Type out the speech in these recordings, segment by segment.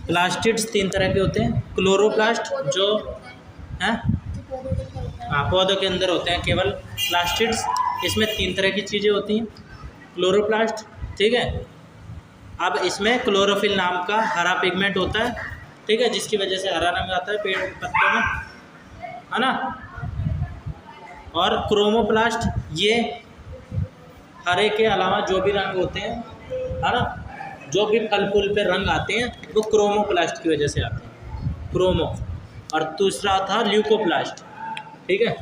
Plastids 3 तरह के होते हैं। क्लोरोप्लास्ट जो हैं पौधों के अंदर होते हैं केवल प्लास्टिड्स। इसमें 3 तरह की चीज़ें होती हैं। क्लोरोप्लास्ट, ठीक है। अब इसमें क्लोरोफिल नाम का हरा पिगमेंट होता है, ठीक है, जिसकी वजह से हरा रंग आता है पेड़ पत्तों में, है ना। और क्रोमोप्लास्ट, ये हरे के अलावा जो भी रंग होते हैं, है ना, जो भी फल फूल पे रंग आते हैं वो क्रोमोप्लास्ट की वजह से आते हैं, क्रोमो। और दूसरा था ल्यूकोप्लास्ट, ठीक है,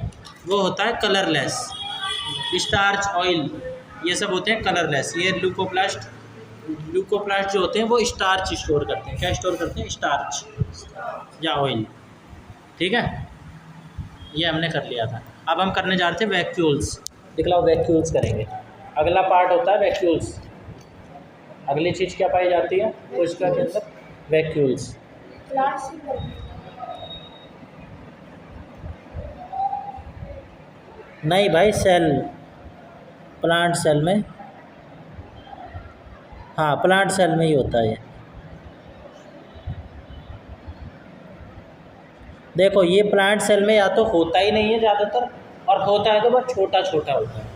वो होता है कलरलेस। स्टार्च, ऑयल, ये सब होते हैं कलरलेस। ये ल्यूकोप्लास्ट जो होते हैं वो स्टार्च स्टोर करते हैं। क्या स्टोर करते हैं? स्टार्च या ऑयल, ठीक है। ये हमने कर लिया था। अब हम करने जा रहे थे वैक्यूल्स। दिखलाओ, वैक्यूल्स करेंगे। अगला पार्ट होता है वैक्यूल्स। अगली चीज़ क्या पाई जाती है कोशिका के अंदर? वैक्यूल्स। नहीं भाई, सेल, प्लांट सेल में, हाँ प्लांट सेल में ही होता है ये। देखो, ये प्लांट सेल में या तो होता ही नहीं है ज़्यादातर, और होता है तो बहुत छोटा छोटा होता है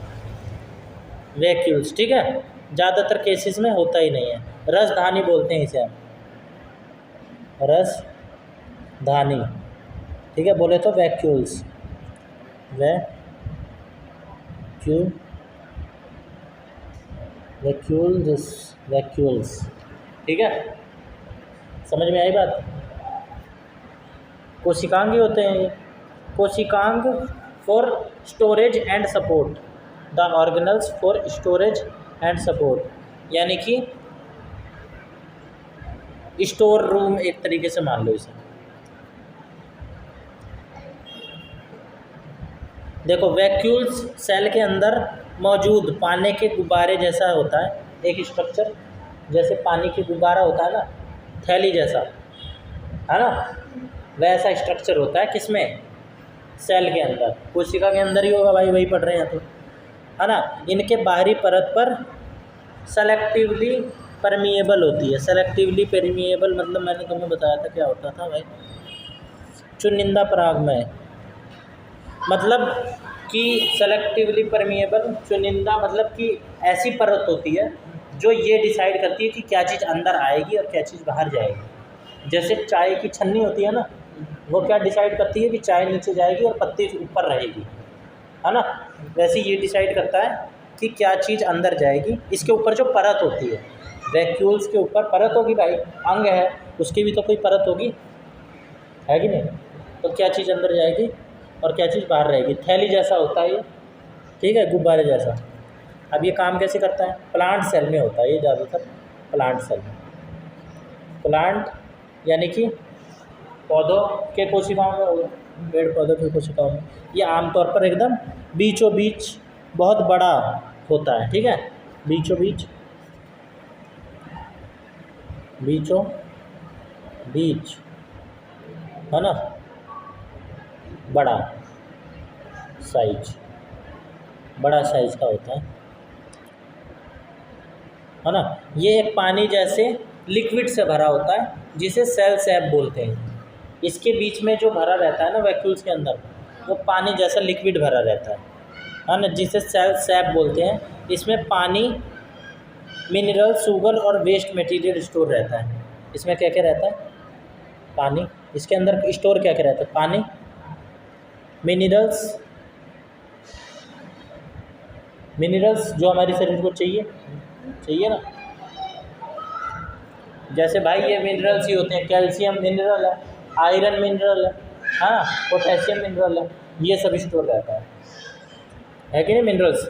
वैक्यूल्स, ठीक है। ज़्यादातर केसेस में होता ही नहीं है। रसधानी बोलते हैं इसे हम, रसधानी, ठीक है। बोले तो वैक्यूल्स, वैक्यूल्स, ठीक है। समझ में आई बात? कोशिकांग ही होते हैं ये। कोशिकांग for storage and support, the organelles for storage and support, यानी कि स्टोर रूम एक तरीके से मान लो इसे। देखो, वैक्यूल्स सेल के अंदर मौजूद पानी के गुब्बारे जैसा होता है एक स्ट्रक्चर, जैसे पानी के गुब्बारा होता है ना, थैली जैसा, है ना, वैसा स्ट्रक्चर होता है किसमें? सेल के अंदर। कोशिका के अंदर ही होगा भाई, वही पढ़ रहे हैं तो, है ना। इनके बाहरी परत पर सेलेक्टिवली परमिएबल होती है। सेलेक्टिवली परमिएबल मतलब मैंने तुम्हें बताया था क्या होता था भाई? चुनिंदा परागमय, मतलब कि सेलेक्टिवली परमिएबल, चुनिंदा मतलब कि ऐसी परत होती है जो ये डिसाइड करती है कि क्या चीज़ अंदर आएगी और क्या चीज़ बाहर जाएगी। जैसे चाय की छन्नी होती है ना, वो क्या डिसाइड करती है कि चाय नीचे जाएगी और पत्ती ऊपर रहेगी, है ना। वैसे ये डिसाइड करता है कि क्या चीज़ अंदर जाएगी। इसके ऊपर जो परत होती है, वैक्यूल्स के ऊपर परत होगी भाई, अंग है उसकी भी तो कोई परत होगी, है कि नहीं। तो क्या चीज़ अंदर जाएगी और क्या चीज़ बाहर रहेगी। थैली जैसा होता है ये, ठीक है, गुब्बारे जैसा। अब ये काम कैसे करता है? प्लांट सेल में होता है ये ज़्यादातर, प्लांट सेल में। प्लांट यानी कि पौधों के कोशिकाओं में होगा, पेड़ पौधों के कोशिकाओं में। ये आमतौर पर एकदम बीचों बीच बहुत बड़ा होता है, ठीक है, बीचों बीच है ना, बड़ा साइज का होता है ना। ये एक पानी जैसे लिक्विड से भरा होता है जिसे सेल सैप बोलते हैं। इसके बीच में जो भरा रहता है ना वैक्यूल्स के अंदर, वो पानी जैसा लिक्विड भरा रहता है ना, जिसे सेल सैप बोलते हैं। इसमें पानी, मिनरल, शुगर और वेस्ट मटेरियल स्टोर रहता है। इसमें क्या क्या रहता है? पानी। इसके अंदर स्टोर क्या क्या रहता है? पानी, मिनरल्स जो हमारे शरीर को चाहिए ना। जैसे भाई ये मिनरल्स ही होते हैं, कैल्शियम मिनरल है, आयरन मिनरल है, हाँ, पोटेशियम मिनरल है, ये सब स्टोर रहता है कि नहीं? मिनरल्स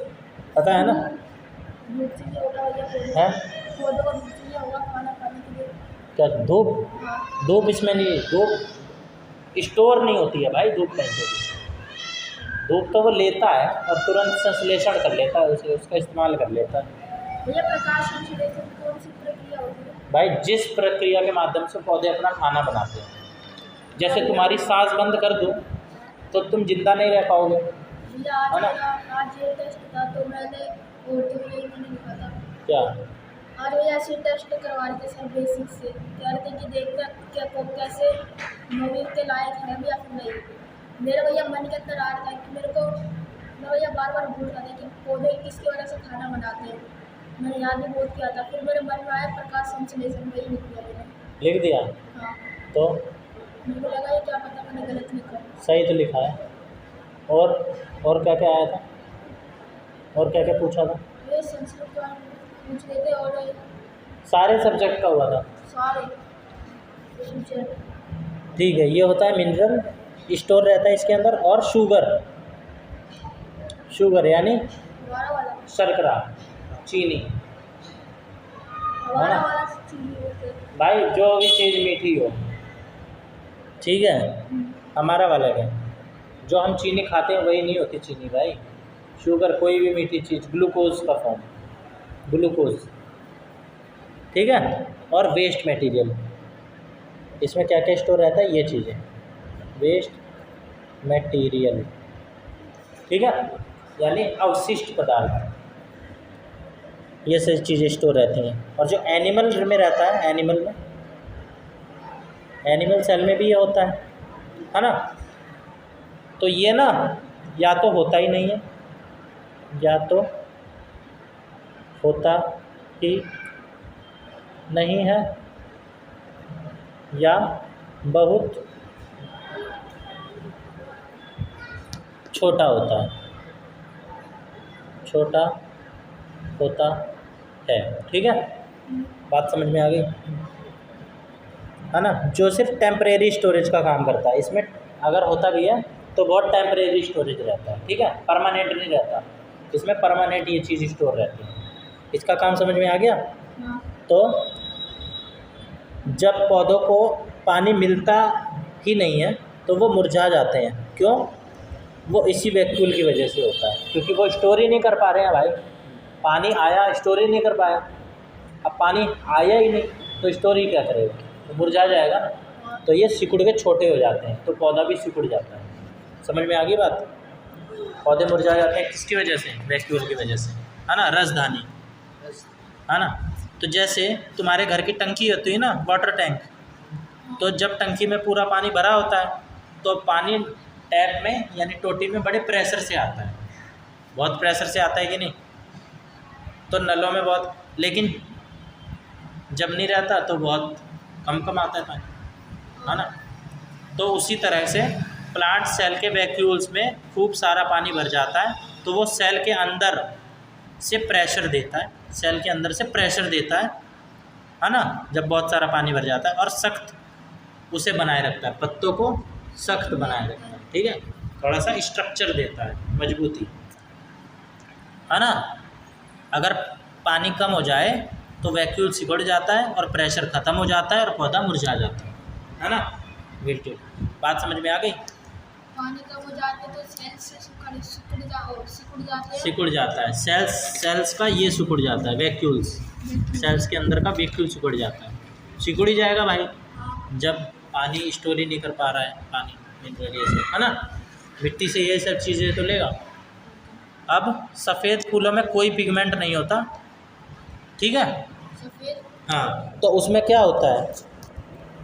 पता है ना? है क्या? धूप इसमें नहीं, धूप स्टोर नहीं होती है भाई। धूप नहीं होती, धूप तो वो लेता है और तुरंत संश्लेषण कर लेता है, उसे उसका इस्तेमाल कर लेता है। प्रकाश संश्लेषण कौन सी प्रक्रिया होती है भाई? जिस प्रक्रिया के माध्यम से पौधे अपना खाना बनाते हैं। जैसे तुम्हारी सांस बंद कर दो तो तुम जिंदा नहीं रह पाओगे, है ना। आज ये टेस्ट था तो मैंने नहीं लिखा था। क्या? आज भैया ऐसे टेस्ट करवा रहे थे सर बेसिक से, कह रहे थे कि देखते हैं क्या को कैसे मूवी के लायक है या फिर नहीं। मेरा भैया मन के अंदर आ रहा था कि मेरे को, मैं भैया बार बार भूल रहा था कि पौधे किसकी वजह से खाना बनाते हैं। मैंने याद भी बहुत किया था, फिर मेरे मन में आया प्रकाश संश्लेषण, वही लिख दिया मैंने। लिख दिया? हाँ, तो मेरे को लगा ये क्या पता मैंने गलत लिखा। सही तो लिखा है। और क्या क्या आया था, और क्या क्या पूछा था? ये संस्कृत का पूछ रहे थे और सारे सब्जेक्ट का हुआ था? सारे सब्जेक्ट। ठीक है, ये होता है मिनरल स्टोर रहता है इसके अंदर। और शुगर यानी हमारा वाला शर्करा, चीनी, हमारा हाँ। वाला चीनी होते हैं। भाई जो भी चीज़ मीठी हो, ठीक है, हमारा वाला क्या, जो हम चीनी खाते हैं वही नहीं होती चीनी भाई। शुगर कोई भी मीठी चीज़, ग्लूकोज का फॉर्म, ग्लूकोज, ठीक है। और वेस्ट मटेरियल, इसमें क्या क्या स्टोर रहता है, ये चीज़ें, वेस्ट मटेरियल, ठीक है, यानी अवशिष्ट पदार्थ, ये सारी चीज़ें स्टोर रहती हैं। और जो एनिमल में रहता है, एनिमल सेल में भी ये होता है ना। तो ये ना या तो होता ही नहीं है, या तो होता ही नहीं है, या बहुत छोटा होता है, छोटा होता है, ठीक है। बात समझ में आ गई है ना। जो सिर्फ टेम्परेरी स्टोरेज का काम करता है, इसमें अगर होता भी है तो बहुत टेम्परेरी स्टोरेज रहता है, ठीक है, परमानेंट नहीं रहता। इसमें परमानेंट ये चीज़ स्टोर रहती है। इसका काम समझ में आ गया। तो जब पौधों को पानी मिलता ही नहीं है तो वो मुरझा जाते हैं। क्यों? वो इसी वैक्यूल की वजह से होता है, क्योंकि वो स्टोर ही नहीं कर पा रहे हैं भाई। पानी आया, स्टोर ही नहीं कर पाया। अब पानी आया ही नहीं तो स्टोर ही क्या करेगा, तो मुरझा जाएगा ना। तो ये सिकुड़ के छोटे हो जाते हैं, तो पौधा भी सिकुड़ जाता है। समझ में आ गई बात? पौधे मुरझा जाते हैं किसकी वजह से? वैक्यूल की वजह से, है ना, रसधानी, है ना। तो जैसे तुम्हारे घर की टंकी होती है ना, वाटर टैंक, तो जब टंकी में पूरा पानी भरा होता है तो पानी टैप में यानी टोटी में बड़े प्रेशर से आता है, बहुत प्रेशर से आता है कि नहीं। तो नलों में बहुत, लेकिन जब नहीं रहता तो बहुत कम आता है पानी, है ना। तो उसी तरह से प्लांट सेल के वैक्यूल्स में खूब सारा पानी भर जाता है, तो वो सेल के अंदर से प्रेशर देता है, सेल के अंदर से प्रेशर देता है ना, जब बहुत सारा पानी भर जाता है, और सख्त उसे बनाए रखता है, पत्तों को सख्त बनाए रखता है, ठीक है, थोड़ा सा स्ट्रक्चर देता है, मजबूती, है ना। अगर पानी कम हो जाए तो वैक्यूल सिकुड़ जाता है और प्रेशर ख़त्म हो जाता है और पौधा मुरझा जाता है ना। बिल्कुल, बात समझ में आ गई। पानी कम हो जाते तो सेल्स से सिकुड़ जाता है, सेल्स का ये सिकुड़ जाता है, वैक्यूल्स, सेल्स के अंदर का वैक्यूल सिकुड़ जाता है, सिकुड़ ही जाएगा भाई जब पानी स्टोर ही नहीं कर पा रहा है, पानी मिनरल से, है ना, मिट्टी से ये सब चीज़ें तो लेगा। अब सफ़ेद फूलों में कोई पिगमेंट नहीं होता, ठीक है, सफ़ेद, हाँ, तो उसमें क्या होता है,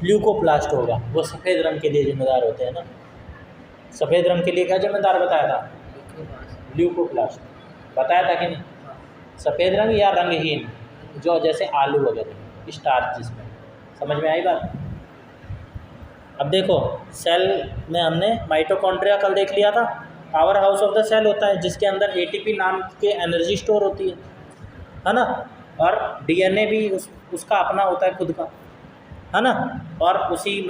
ल्यूकोप्लास्ट होगा, वो सफ़ेद रंग के लिए जिम्मेदार होते हैं ना। सफ़ेद रंग के लिए क्या जिम्मेदार बताया था? ल्यूकोप्लास्ट बताया था कि नहीं? सफ़ेद रंग या रंगहीन, जो जैसे आलू वगैरह, स्टार्च जिसमें, समझ में आई बात। अब देखो, सेल में हमने माइटोकॉन्ड्रिया कल देख लिया था, powerhouse of the cell होता है जिसके अंदर एटीपी नाम के एनर्जी स्टोर होती है ना, और डीएनए भी उसका अपना होता है खुद का, है ना, और उसी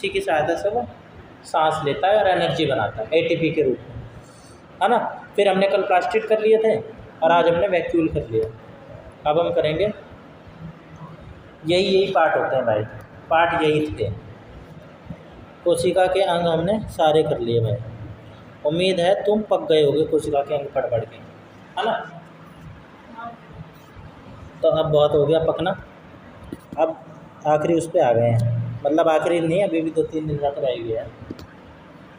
की सहायता से वो सांस लेता है और एनर्जी बनाता है एटीपी के रूप में, है ना। फिर हमने कल प्लास्टिड कर लिए थे और आज हमने वैक्यूल कर लिया। अब हम करेंगे, यही पार्ट होते हैं भाई, पार्ट यही थे। कोशिका के अंग हमने सारे कर लिए भाई। उम्मीद है तुम पक गए होगे कोशिका के अंग पढ़ के, है ना। तो अब बहुत हो गया पकना, अब आखिरी उस पर आ गए हैं, मतलब आखिरी नहीं, अभी भी 2-3 दिन तक रह गया है।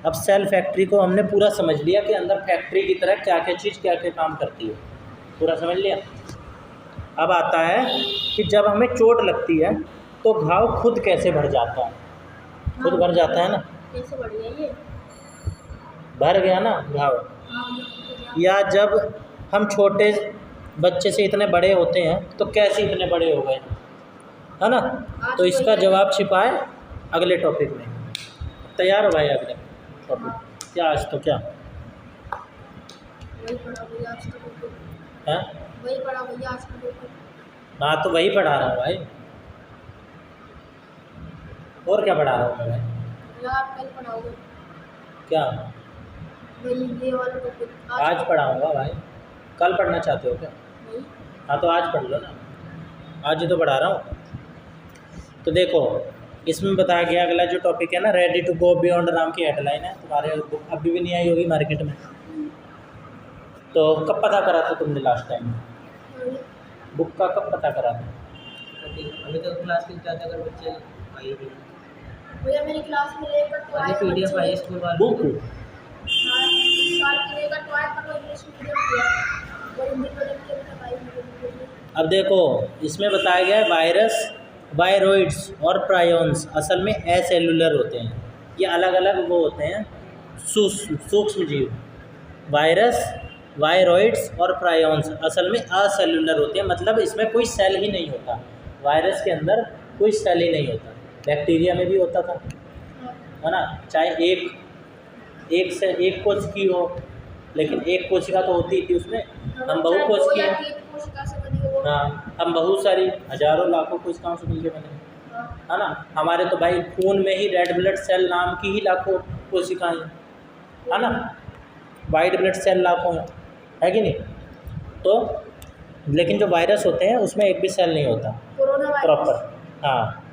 अब सेल फैक्ट्री को हमने पूरा समझ लिया कि अंदर फैक्ट्री की तरह क्या क्या चीज़ क्या क्या काम करती है, पूरा समझ लिया। अब आता है कि जब हमें चोट लगती है तो घाव खुद कैसे भर जाता है। खुद भर जाता है ना, कैसे बढ़िया ये। भर गया ना घाव। हाँ ये तो गया। या जब हम छोटे बच्चे से इतने बड़े होते हैं तो कैसे इतने बड़े हो गए, है ना। तो इसका जवाब छिपा है अगले टॉपिक में। तैयार हो भाई अगले टॉपिक। क्या आज तो क्या वही पढ़ा भैया आज तो, है। वही पढ़ा भैया आज तो। हाँ तो वही पढ़ा रहा हूँ भाई, और क्या पढ़ा रहा हूँ मैं भाई। भैया आप कल पढ़ाओगे क्या वही ये वाला टॉपिक आज पढ़ाऊँगा भाई, कल पढ़ना चाहते हो क्या। वही। हाँ तो आज पढ़ लो ना, आज ही तो पढ़ा रहा हूँ। तो देखो इसमें बताया गया अगला जो टॉपिक है ना, रेडी टू गो बियॉन्ड नाम की हेडलाइन है, तुम्हारे बुक अभी भी नहीं आई होगी मार्केट में। तो कब पता करा था तुमने लास्ट टाइम, बुक का कब पता करा था। अभी तक क्लास के ज़्यादातर बच्चे आए भी भैया मेरी क्लास में लेकर तो आए PDF आई स्कूल वाले बुक हाँ, इस साल की लेकर तो आए पर वो इंग्लिश मीडियम किया, वो हिंदी मीडियम के लिए भाई मीडियम। अब देखो इसमें बताया गया है वायरस, वायरॉइड्स और प्रायोन्स असल में एसेलुलर होते हैं। ये अलग अलग वो होते हैं सूक्ष्म जीव। वायरस, वायरॉइड्स और प्रायोन्स असल में असेलुलर होते हैं, मतलब इसमें कोई सेल ही नहीं होता। वायरस के अंदर कोई सेल ही नहीं होता। बैक्टीरिया में भी होता था, है ना, चाहे एक कोश की हो, लेकिन एक कोशिका तो होती थी उसमें। हम बहुत कोश की है, हाँ हम बहुत सारी हजारों लाखों कोशिकाओं से मिलके बने, है ना। हमारे तो भाई खून में ही रेड ब्लड सेल नाम की ही लाखों कोशिकाएं हैं, है ना। वाइट ब्लड सेल लाखों है कि नहीं। तो लेकिन जो वायरस होते हैं उसमें एक भी सेल नहीं होता प्रॉपर। हाँ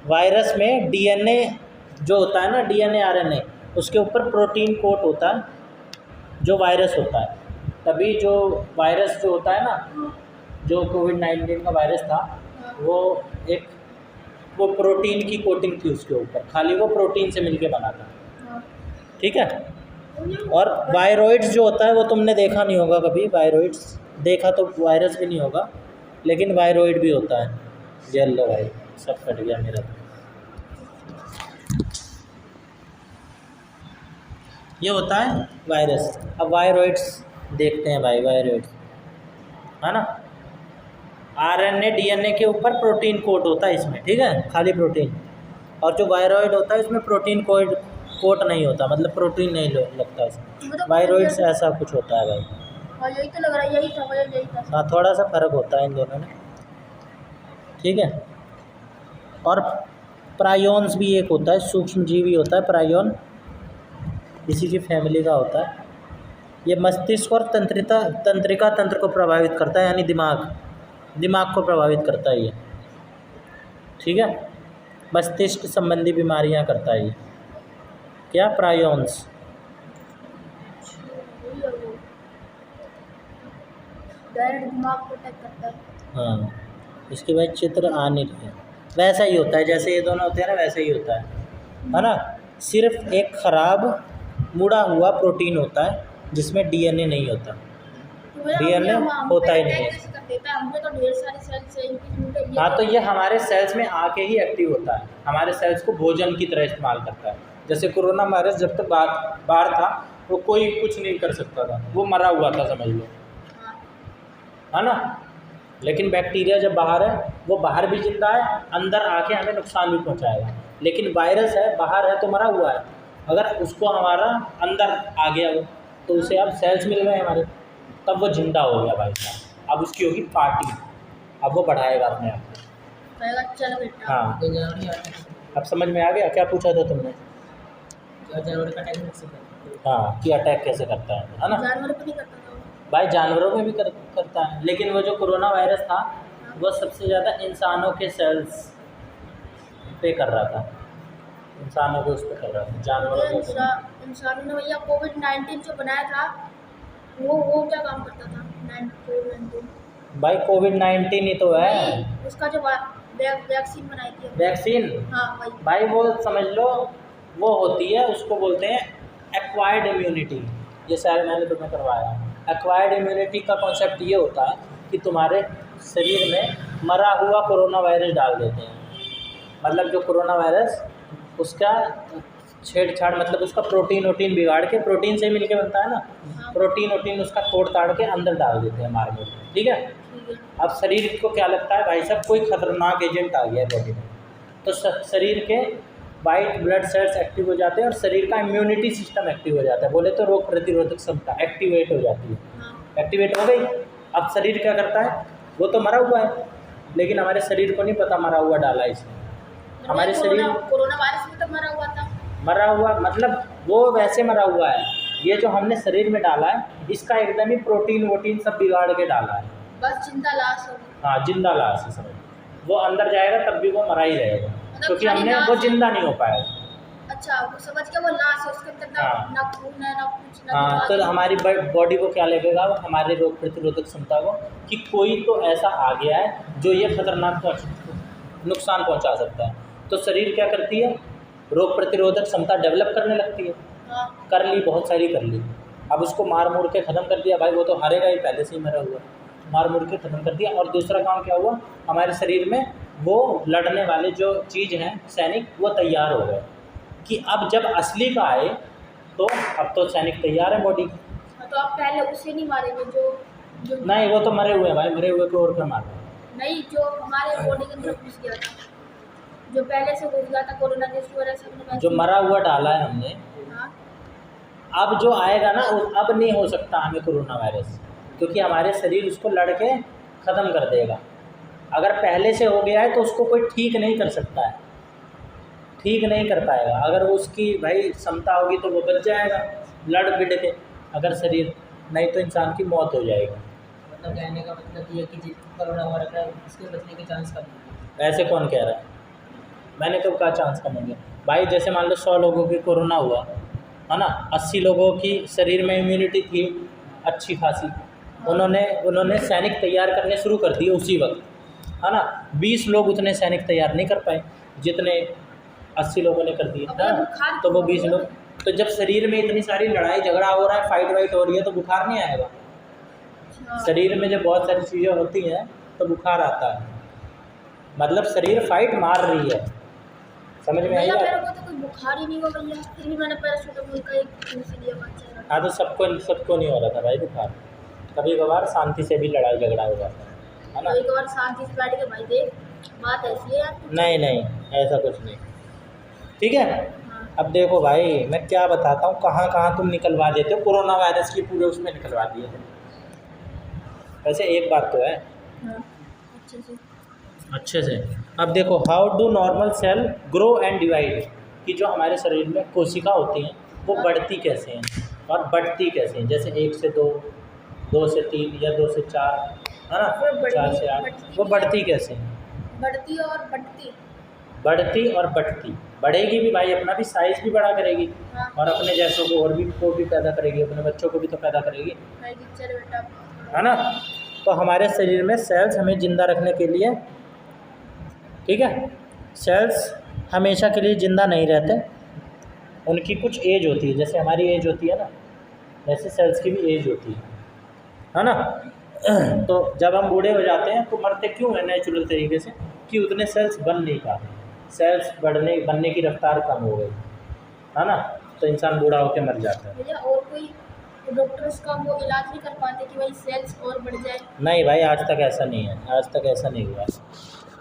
वायरस में DNA जो होता है ना, DNA RNA उसके ऊपर प्रोटीन कोट होता है जो वायरस होता है। तभी जो वायरस जो होता है ना, जो कोविड-19 का वायरस था, वो प्रोटीन की कोटिंग थी उसके ऊपर, खाली वो प्रोटीन से मिलके बना था, ठीक है। और वायरॉइड्स जो होता है वो तुमने देखा नहीं होगा कभी। वायरॉइड्स देखा तो वायरस भी नहीं होगा, लेकिन वायरॉइड भी होता है। येलो भाई सब कट गया मेरा। ये होता है वायरस। अब वायरॉइड्स देखते हैं भाई। वायरॉइड्स है ना, RNA DNA के ऊपर प्रोटीन कोट होता है इसमें, ठीक है, खाली प्रोटीन। और जो वायरॉइड होता है इसमें प्रोटीन कोट नहीं होता, मतलब प्रोटीन नहीं लगता इसमें। वायरॉइड्स ऐसा कुछ होता है भाई। यही तो लग रहा है, यही था भैया, यही था। हाँ थोड़ा सा फर्क होता है इन दोनों में, ठीक है। और प्रायोन्स भी एक होता है, सूक्ष्म जीवी होता है प्रायोन, इसी की फैमिली का होता है। ये मस्तिष्क और तंत्रिका तंत्र को प्रभावित करता है, यानी दिमाग को प्रभावित करता है ये, ठीक है। मस्तिष्क संबंधी बीमारियां करता है ये, क्या प्रायोन्स। डायरेक्ट दिमाग को अटैक करता है। हाँ इसके बाद चित्र आ नहीं रहे। वैसा ही होता है जैसे ये दोनों होते हैं ना, वैसे ही होता है ना। सिर्फ एक खराब मुड़ा हुआ प्रोटीन होता है जिसमें DNA नहीं होता। DNA होता ही नहीं है। हाँ तो ये हमारे सेल्स में आके ही एक्टिव होता है, हमारे सेल्स को भोजन की तरह इस्तेमाल करता है। जैसे कोरोना वायरस जब तक बाहर था वो कोई कुछ नहीं कर सकता था, वो मरा हुआ था समझ लो, है ना। लेकिन बैक्टीरिया जब बाहर है, वो बाहर भी जिंदा है, अंदर आके हमें नुकसान भी पहुंचाएगा। लेकिन वायरस है, बाहर है तो मरा हुआ है, अगर उसको हमारा अंदर आ गया तो उसे अब सेल्स मिल गए हमारे, तब वो जिंदा हो गया भाई साहब। अब उसकी होगी पार्टी, अब वो बढ़ाएगा अपने आप को। चल बेटा। हाँ जानवर अटैक, अब समझ में आ गया क्या पूछा था तुमने। क्या जानवर का अटैक कैसे करता है। हाँ कि अटैक कैसे करता है ना। जानवर को नहीं करता था वो। भाई जानवरों में भी करता है, लेकिन वो जो कोरोना वायरस था वो सबसे ज़्यादा इंसानों के सेल्स पे कर रहा था, इंसानों को उस पर कर रहा था, जानवरों को। इंसानों ने भैया कोविड-19 जो बनाया था वो क्या काम करता था। कोविड-19 भाई कोविड-19 ही तो है, उसका जो वैक्सीन बनाई थी। वैक्सीन। हाँ भाई वो समझ लो वो होती है, उसको बोलते हैं एक्वायर्ड इम्यूनिटी। ये शायद मैंने तुम्हें करवाया। एक्वायर्ड इम्यूनिटी का कॉन्सेप्ट ये होता है कि तुम्हारे शरीर में मरा हुआ कोरोना वायरस डाल देते हैं। मतलब जो कोरोना वायरस उसका छेड़छाड़, मतलब उसका प्रोटीन वोटीन बिगाड़ के, प्रोटीन से मिलके बनता है ना, प्रोटीन वोटीन उसका तोड़ ताड़ के अंदर डाल देते हैं मार मोड़ के, ठीक है। ठीक है। अब शरीर को क्या लगता है भाई साहब कोई खतरनाक एजेंट आ गया है बॉडी में, तो शरीर के वाइट ब्लड सेल्स एक्टिव हो जाते हैं और शरीर का इम्यूनिटी सिस्टम एक्टिव हो जाता है, बोले तो रोग प्रतिरोधक क्षमता एक्टिवेट हो जाती है। हाँ। एक्टिवेट हो गई। अब शरीर क्या करता है, वो तो मरा हुआ है लेकिन हमारे शरीर को नहीं पता मरा हुआ डाला इसने। हमारे शरीर कोरोना वायरस में तो मरा हुआ था। मरा हुआ मतलब वो वैसे मरा हुआ है, ये जो हमने शरीर में डाला है इसका एकदम ही प्रोटीन वोटीन सब बिगाड़ के डाला है। बस जिंदा लाश हो गई। हाँ, जिंदा लाश है समझ। वो अंदर जाएगा तब भी वो मरा ही रहेगा, क्योंकि खाली हमने लाश वो है। जिंदा नहीं हो पाएगा। अच्छा, वो समझ गया, वो लाश है, उसके अंदर हाँ। ना खून है ना कुछ ना हाँ, दिमाग तो है। हमारी बॉडी को क्या लगेगा, हमारे रोग प्रतिरोधक क्षमता को, कि कोई तो ऐसा आ गया है जो ये खतरनाक नुकसान पहुंचा सकता है। तो शरीर क्या करती है, रोग प्रतिरोधक क्षमता डेवलप करने लगती है। हाँ। कर ली, बहुत सारी कर ली। अब उसको मार मुड़ के ख़त्म कर दिया, भाई वो तो हारेगा ही, पहले से ही मरा हुआ, मार मुड़ के ख़त्म कर दिया। और दूसरा काम क्या हुआ, हमारे शरीर में वो लड़ने वाले जो चीज़ हैं सैनिक, वो तैयार हो गए कि अब जब असली का आए तो अब तो सैनिक तैयार है बॉडी। तो आप पहले उसे नहीं मारेंगे जो नहीं, वो तो मरे हुए हैं भाई, मरे हुए को और क्या मार। नहीं, जो हमारे बॉडी के अंदर घुस गया था, जो पहले से घुस गया था कोरोना जिस वजह से हमने जो मरा हुआ डाला है हमने, हाँ। अब जो आएगा ना अब नहीं हो सकता हमें कोरोना वायरस, क्योंकि हमारे शरीर उसको लड़के ख़त्म कर देगा। अगर पहले से हो गया है तो उसको कोई ठीक नहीं कर सकता है, ठीक नहीं कर पाएगा। अगर उसकी भाई क्षमता होगी तो वो बच जाएगा लड़ बिड़ के, अगर शरीर नहीं तो इंसान की मौत हो जाएगी। मतलब कहने का मतलब ये कि कोरोना हो रखा है इसके बचने के चांस कम है। ऐसे कौन कह रहा है, मैंने कब कहा चांस कम होंगे भाई। जैसे मान लो 100 लोगों की कोरोना हुआ है ना, 80 लोगों की शरीर में इम्यूनिटी थी अच्छी खासी, उन्होंने सैनिक तैयार करने शुरू कर दिए उसी वक्त, है ना। 20 लोग उतने सैनिक तैयार नहीं कर पाए जितने 80 लोगों ने कर दिए, अब है ये ना। बुखार तो वो क्यों 20 हो लोग, गया? तो जब शरीर में इतनी सारी लड़ाई झगड़ा हो रहा है, फाइट वाइट हो रही है, तो बुखार नहीं आएगा। अच्छा। शरीर में जब बहुत सारी चीज़ें होती हैं तो बुखार आता है, मतलब शरीर फाइट मार रही है, समझ में भैया आएगा। मेरे को तो कोई बुखार ही नहीं हुआ भैया, फिर भी मैंने पैरासीटामोल का एक पीस लिया बच्चा। हाँ, तो सबको नहीं हो रहा था भाई बुखार, कभी कभार शांति से भी लड़ाई झगड़ा हो जाता है ना। एक बार शांति से बैठ के भाई देख, बात ऐसी है यार। नहीं ऐसा कुछ नहीं, ठीक है। हाँ। अब देखो भाई मैं क्या बताता हूँ, कहाँ कहाँ तुम निकलवा देते हो, कोरोना वायरस की पूरे उसमें निकलवा दिए थे। वैसे एक बात तो है हाँ। अच्छे से। अब देखो, how do normal cell grow and divide, कि जो हमारे शरीर में कोशिका होती हैं वो बढ़ती कैसे हैं और बढ़ती कैसे हैं। जैसे 1 से 2, 2 से 3 या 2 से 4, है ना, 4 से 8, वो बढ़ती कैसे हैं। बढ़ती और बढ़ती। बढ़ती और बढ़ती, बढ़ेगी भी भाई, अपना भी साइज़ भी बड़ा करेगी हाँ। और अपने जैसों को और भी को भी पैदा करेगी, अपने बच्चों को भी तो पैदा करेगी, भाई चल बेटा। है ना। तो हमारे शरीर में सेल्स हमें ज़िंदा रखने के लिए, ठीक है, सेल्स हमेशा के लिए ज़िंदा नहीं रहते, उनकी कुछ एज होती है, जैसे हमारी एज होती है ना, वैसे सेल्स की भी एज होती है ना। तो जब हम बूढ़े हो जाते हैं तो मरते क्यों हैं नेचुरल तरीके से, कि उतने सेल्स बन नहीं पाते, सेल्स बनने की रफ्तार कम हो गई, है ना, तो इंसान बूढ़ा होकर मर जाता है। भैया और कोई डॉक्टर्स का वो इलाज नहीं कर पाते कि भाई सेल्स और बढ़ जाए? नहीं भाई, आज तक ऐसा नहीं है, आज तक ऐसा नहीं हुआ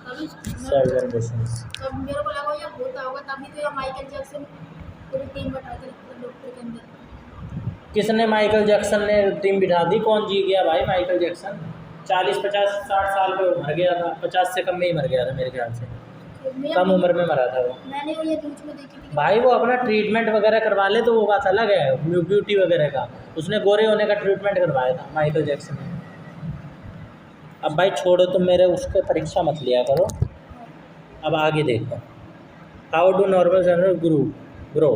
अभी सेल जनरेशन। तब मेरे को लगा यार होता होगा, तभी तो ये माइकल जैक्सन पूरी टीम बैठा के डॉक्टर के अंदर। किसने, माइकल जैक्सन ने टीम बिठा दी, कौन जी गया भाई माइकल जैक्सन, 40, 50, 60 साल पे मर गया था, 50 से कम में ही मर गया था मेरे ख्याल से, कम उम्र में मरा था वो। मैंने वो ये न्यूज़ में देखी थी। भाई वो अपना ट्रीटमेंट वगैरह करवा ले तो वो बात अलग है, ब्यूटी वगैरह का, उसने गोरे होने का ट्रीटमेंट करवाया था माइकल जैक्सन ने। अब भाई छोड़ो तुम, मेरे उसको परीक्षा मत लिया करो। अब आगे देखो, how do normal cell grow.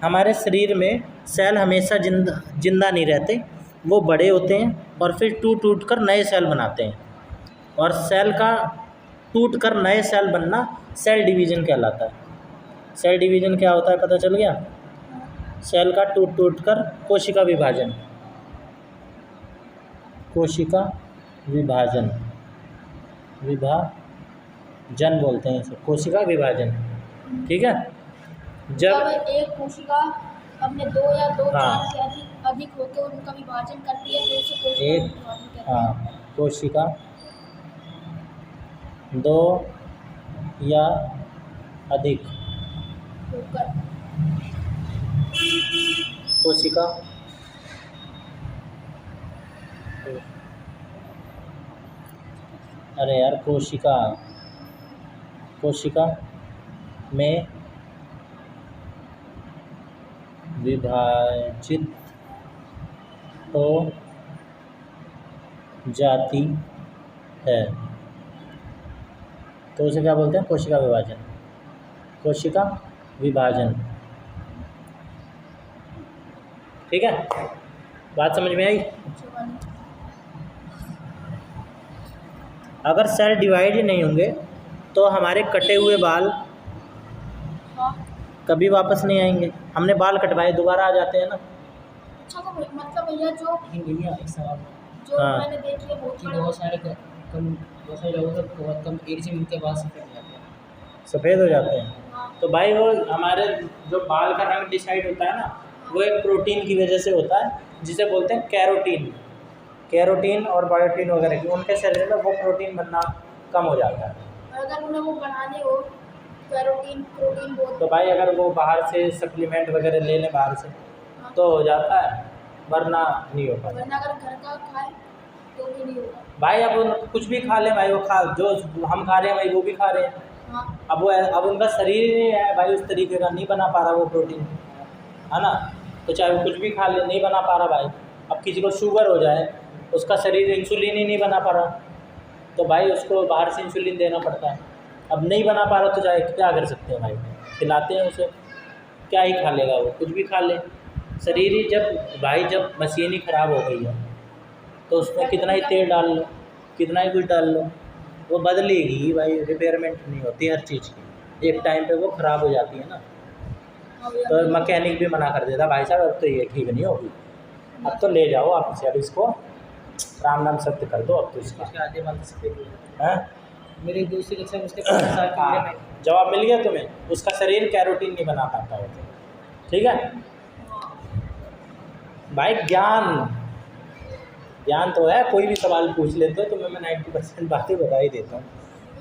हमारे शरीर में सेल हमेशा जिंदा नहीं रहते, वो बड़े होते हैं और फिर टूट कर नए सेल बनाते हैं, और सेल का टूट कर नए सेल बनना सेल डिवीज़न कहलाता है। सेल डिवीज़न क्या होता है पता चल गया, सेल का टूट कर कोशिका विभाजन, कोशिका विभाजन, विभाजन बोलते हैं इसे, कोशिका विभाजन। ठीक है, जब जब एक कोशिका अपने दो या दो हाँ। चार से अधिक होकर उनका विभाजन करती है तो उसे कोशिका एक विभाजन कहते हैं। हाँ, कोशिका दो या अधिक होकर कोशिका अरे यार कोशिका में विभाजित हो जाती है तो उसे क्या बोलते हैं? कोशिका विभाजन। कोशिका विभाजन। ठीक है, बात समझ में आई? अगर सेल डिवाइड ही नहीं होंगे तो हमारे कटे हुए बाल हाँ। कभी वापस नहीं आएंगे। हमने बाल कटवाए दोबारा आ जाते हैं ना। अच्छा तो मतलब भैया जो भैया एक सवाल हाँ। मैंने देखी है बहुत कि बड़े बहुत सारे लोगों को बहुत कम एज में उनके बाल सफेद हो जाते हैं। सफ़ेद हो जाते हैं हाँ। तो भाई वो हमारे जो बाल का रंग डिसाइड होता है ना, वो एक प्रोटीन की वजह से होता है जिसे बोलते हैं कैरोटीन और बायोटीन वगैरह की। उनके शरीर में वो प्रोटीन बनना कम हो जाता है। और अगर उन्हें वो बढ़ाने हो प्रोटीन बहुत तो भाई अगर वो बाहर से सप्लीमेंट वगैरह ले लें बाहर से तो हो जाता है, वरना नहीं हो पाता। वरना अगर घर का खाए तो भी नहीं होगा। भाई अब कुछ भी खा लें भाई, वो खा जो हम खा रहे हैं भाई वो भी खा रहे हैं। हाँ। अब उनका शरीर ही नहीं है भाई, उस तरीके का नहीं बना पा रहा वो प्रोटीन, है ना। तो चाहे वो कुछ भी खा ले नहीं बना पा रहा भाई। अब किसी को शुगर हो जाए, उसका शरीर इंसुलिन ही नहीं बना पा रहा, तो भाई उसको बाहर से इंसुलिन देना पड़ता है। अब नहीं बना पा रहा तो चाहे क्या कर सकते हैं भाई, खिलाते हैं उसे, क्या ही खा लेगा वो, कुछ भी खा ले। शरीर ही जब मशीन ही ख़राब हो गई है तो उसमें कितना ही तेल डाल लो, कितना ही कुछ डाल लो, वो बदलेगी भाई। रिपेयरमेंट नहीं होती हर चीज़ की, एक टाइम पे वो ख़राब हो जाती है ना। तो मैकेनिक भी मना कर देता भाई साहब अब तो ये ठीक नहीं होगी, अब तो ले जाओ आप इसे, अब इसको राम नाम सत्य कर दो अब तो इसका। उसके आधे बाल तो सफेद हो जाते हैं। हैं? मेरी दूसरी कक्षा में उसके 15 साल की उम्र हाँ, में जवाब मिल गया तुम्हें। उसका शरीर कैरोटीन नहीं बना पाता होता। ठीक है भाई, ज्ञान तो है, कोई भी सवाल पूछ लेते हो तो मैं 90% बातें बता ही देता हूँ।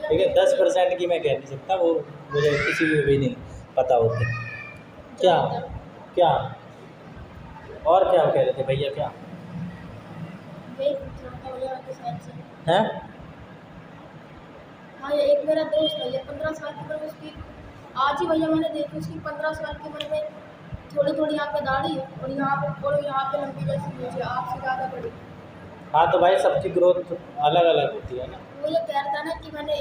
ठीक है, 10% की मैं कह नहीं सकता, वो मुझे किसी भी नहीं पता होती। क्या और क्या कह रहे थे भैया? क्या हैं? हाँ, ये एक मेरा दोस्त है, ये 15 साल की उम्र में उसकी आज ही भैया मैंने देखी, उसकी 15 साल की उम्र में थोड़ी यहाँ पे दाढ़ी है और यहाँ पे लंबी जैसी नीचे आपसे ज़्यादा बड़ी। हाँ तो भाई सबकी ग्रोथ अलग अलग होती है ना। वो ये कह रहा था ना कि मैंने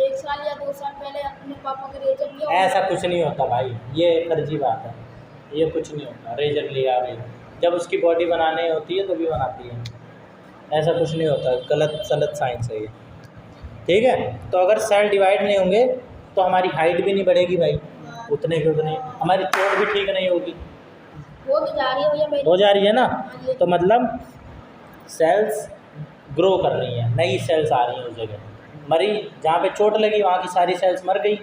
एक साल या 2 साल पहले अपने पापा के रेजर लिया। ऐसा कुछ नहीं होता भाई, ये फर्जी बात है, ये कुछ नहीं होता। रेजर लिया भाई, जब उसकी बॉडी बनाने होती है तो भी बनाती है, ऐसा कुछ नहीं होता। गलत साइंस है ये। ठीक है, तो अगर सेल डिवाइड नहीं होंगे तो हमारी हाइट भी नहीं बढ़ेगी भाई, उतने की उतने। हमारी चोट भी ठीक नहीं होगी। वो भी जा रही है भैया मेरी। हो जा रही है ना, हाँ, तो मतलब सेल्स ग्रो कर रही हैं, नई सेल्स आ रही हैं उस जगह। मरी जहाँ पे चोट लगी वहाँ की सारी सेल्स मर गई,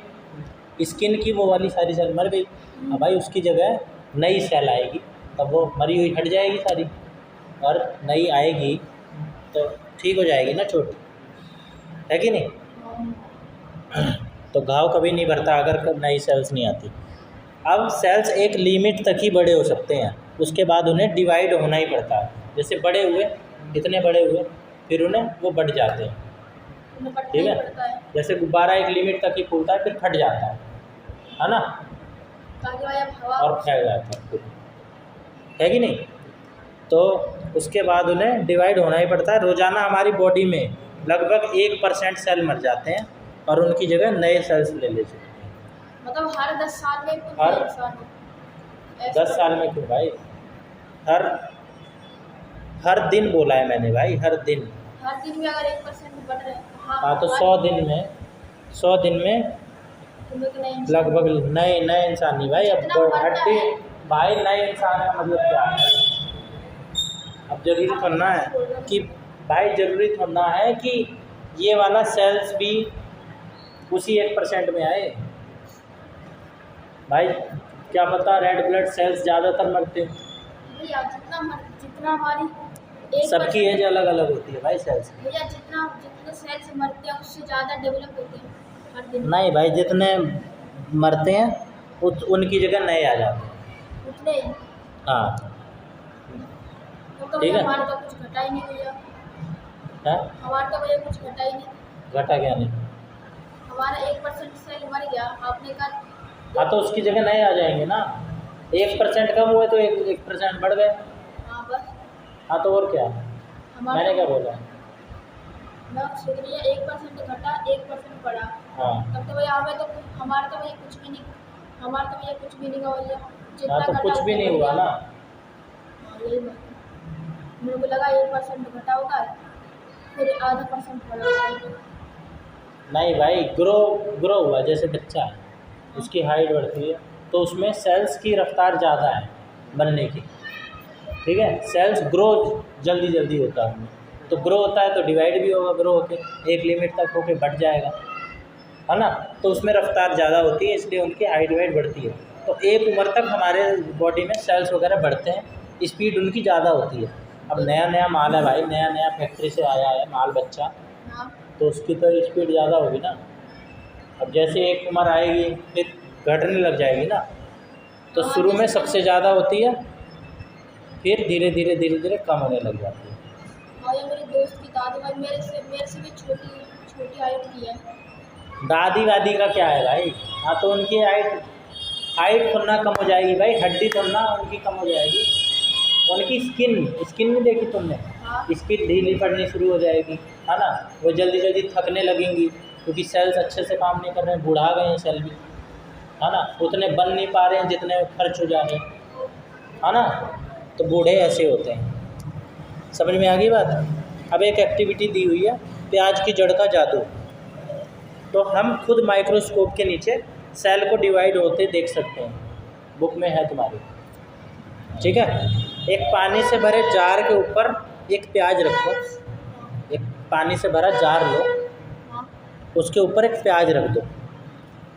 स्किन की वो वाली सारी सेल मर गई। अब भाई उसकी जगह नई सेल आएगी, तब वो मरी हुई हट जाएगी सारी और नई आएगी तो ठीक हो जाएगी ना चोट, है कि नहीं। तो घाव कभी नहीं भरता अगर नई सेल्स नहीं आती। अब सेल्स एक लिमिट तक ही बड़े हो सकते हैं, उसके बाद उन्हें डिवाइड होना ही पड़ता है। जैसे बड़े हुए, इतने बड़े हुए, फिर उन्हें वो बढ़ जाते हैं। ठीक है, जैसे गुब्बारा एक लिमिट तक ही फूलता है फिर फट जाता है ना, और फैल जाता है, है कि नहीं। तो उसके बाद उन्हें डिवाइड होना ही पड़ता है। रोज़ाना हमारी बॉडी में लगभग 1% सेल मर जाते हैं और उनकी जगह नए सेल्स ले लेते हैं। मतलब हर 10 साल में कुछ हर नए इंसान हो। 10 साल में क्यों भाई, हर दिन बोला है मैंने भाई, हर दिन में अगर 1% बढ़ रहे हैं हाँ तो 100 दिन में तुम्हें तो नए इंसान लगभग नए इंसान नहीं भाई। अब इतना बढ़ता हड्डी है। भाई नए इंसान का मतलब क्या है। अब जरूरी थोड़ा है कि भाई, जरूरी थोड़ा है कि ये वाला सेल्स भी उसी 1% में आए भाई। क्या पता रेड ब्लड सेल्स ज़्यादातर मरते हैं। भैया जितना हमारी सबकी एज अलग अलग होती है भाई सेल्स की। भैया जितने सेल्स मरते हैं उससे ज़्यादा डेवलप होते हैं हर दिन। नहीं भाई, जितने मरते हैं उनकी जगह नए आ जाते हैं। उतने ही हाँ तो ठीक है। हमारा तो कुछ घटा ही नहीं भैया। है हमारा तो भैया कुछ घटा ही नहीं। घटा क्या नहीं? हमारा 1% सेल मर गया, आपने कहा। हाँ तो उसकी जगह नए आ जाएंगे ना। 1% कम हुए तो 1% बढ़ गए। हाँ बस हाँ तो और क्या, हमारा मैंने क्या बोला? मैं सोच रही है 1% घटा 1% बढ़ा। हाँ तब तो भैया हमें तो हमारा तो भैया कुछ भी नहीं, हमारा तो भैया कुछ भी नहीं हुआ भैया। जितना हाँ तो घटा कुछ भी उतना नहीं हुआ बढ़िया। ना। हाँ, यही बात है। मेरे को लगा 1% घटा होगा, फिर आधा % बढ़ा होगा। नहीं भाई, ग्रो हुआ जैसे बच्चा है, उसकी हाइट बढ़ती है तो उसमें सेल्स की रफ्तार ज़्यादा है बनने की। ठीक है, सेल्स ग्रो जल्दी होता है उनमें, तो ग्रो होता है तो डिवाइड भी होगा, ग्रो होके एक लिमिट तक होके बढ़ जाएगा, है ना। तो उसमें रफ्तार ज़्यादा होती है, इसलिए उनकी हाइट वाइट बढ़ती है। तो एक उम्र तक हमारे बॉडी में सेल्स वगैरह बढ़ते हैं, स्पीड उनकी ज़्यादा होती है। अब नया माल है भाई, नया फैक्ट्री से आया है माल बच्चा, हाँ तो उसकी तो स्पीड ज़्यादा होगी ना। अब जैसे एक उम्र आएगी फिर घटने लग जाएगी ना, तो शुरू में सबसे ज़्यादा होती है, फिर धीरे धीरे कम होने लग जाती है। और ये मेरे दोस्त की दादी भाई मेरे से भी छोटी हाइट की है। दादी वादी का क्या है भाई? हाँ तो उनकी हाइट थोड़ा कम हो जाएगी भाई, हड्डी थोड़ा उनकी कम हो जाएगी। उनकी स्किन नहीं देखी तुमने? हाँ स्किन ढीली पड़नी शुरू हो जाएगी, है ना। वो जल्दी थकने लगेंगी क्योंकि सेल्स अच्छे से काम नहीं कर रहे हैं, बुढ़ा गए हैं सेल भी, है ना। उतने बन नहीं पा रहे हैं जितने खर्च हो जा रहे हैं, है ना। तो बूढ़े ऐसे होते हैं। समझ में आ गई बात? अब एक एक्टिविटी दी हुई है, प्याज की जड़ का जादू। तो हम खुद माइक्रोस्कोप के नीचे सेल को डिवाइड होते देख सकते हैं, बुक में है तुम्हारी, ठीक है। एक पानी से भरे जार के ऊपर एक प्याज रखो, एक पानी से भरा जार लो, हाँ उसके ऊपर एक प्याज रख दो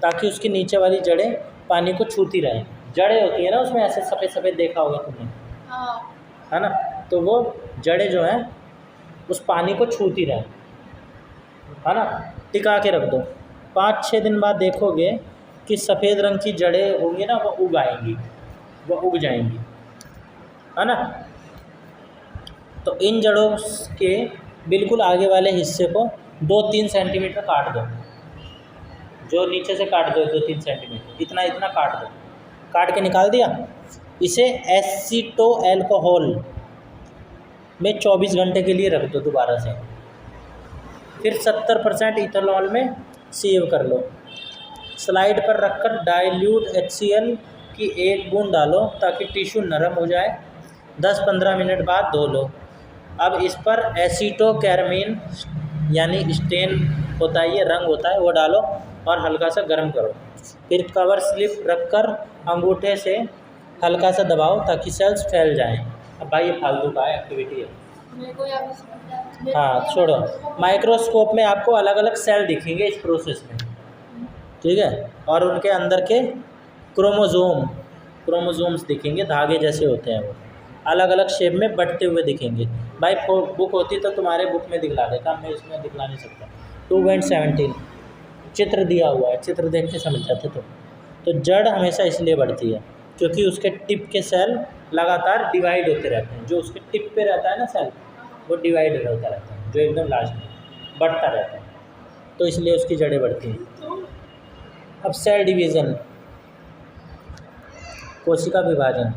ताकि उसकी नीचे वाली जड़ें पानी को छूती रहें। जड़ें होती है ना उसमें, ऐसे सफ़ेद देखा होगा तुमने, हाँ है ना। तो वो जड़ें जो हैं उस पानी को छूती रहें, है ना। टिका के रख दो। 5-6 दिन बाद देखोगे कि सफ़ेद रंग की जड़ें होंगी ना, वो उग आएंगी, वो उग जाएंगी, है ना। तो इन जड़ों के बिल्कुल आगे वाले हिस्से को 2-3 सेंटीमीटर काट दो। जो नीचे से काट दो 2-3 सेंटीमीटर, इतना काट दो। काट के निकाल दिया। इसे एसीटो अल्कोहल में 24 घंटे के लिए रख दो दोबारा से। फिर 70% इथेनॉल में सेव कर लो। स्लाइड पर रखकर डाइल्यूट HCl की 1 बूंद डालो ताकि टिश्यू नरम हो जाए। 10-15 मिनट बाद धो लो। अब इस पर एसीटो कैरमीन यानी स्टेन होता है, ये रंग होता है, वो डालो और हल्का सा गर्म करो। फिर कवर स्लिप रखकर अंगूठे से हल्का सा दबाओ ताकि सेल्स फैल जाएं। अब भाई ये फालतू का एक्टिविटी है। मेरे को याद है। हाँ छोड़ो। माइक्रोस्कोप में आपको अलग अलग सेल दिखेंगे इस प्रोसेस में, ठीक है। और उनके अंदर के क्रोमोसोम्स दिखेंगे, धागे जैसे होते हैं, वो अलग अलग शेप में बढ़ते हुए दिखेंगे। भाई बुक होती तो तुम्हारे बुक में दिखला देता, मैं इसमें दिखला नहीं सकता। 2.17 चित्र दिया हुआ है, चित्र देख के समझ जाते तुम। तो जड़ हमेशा इसलिए बढ़ती है क्योंकि उसके टिप के सेल लगातार डिवाइड होते रहते हैं। जो उसके टिप पे रहता है ना सेल, वो डिवाइड होता रहता है, जो एकदम लास्ट में बढ़ता रहता है, तो इसलिए उसकी जड़ें बढ़ती हैं। अब सेल डिवीज़न, कोशिका विभाजन।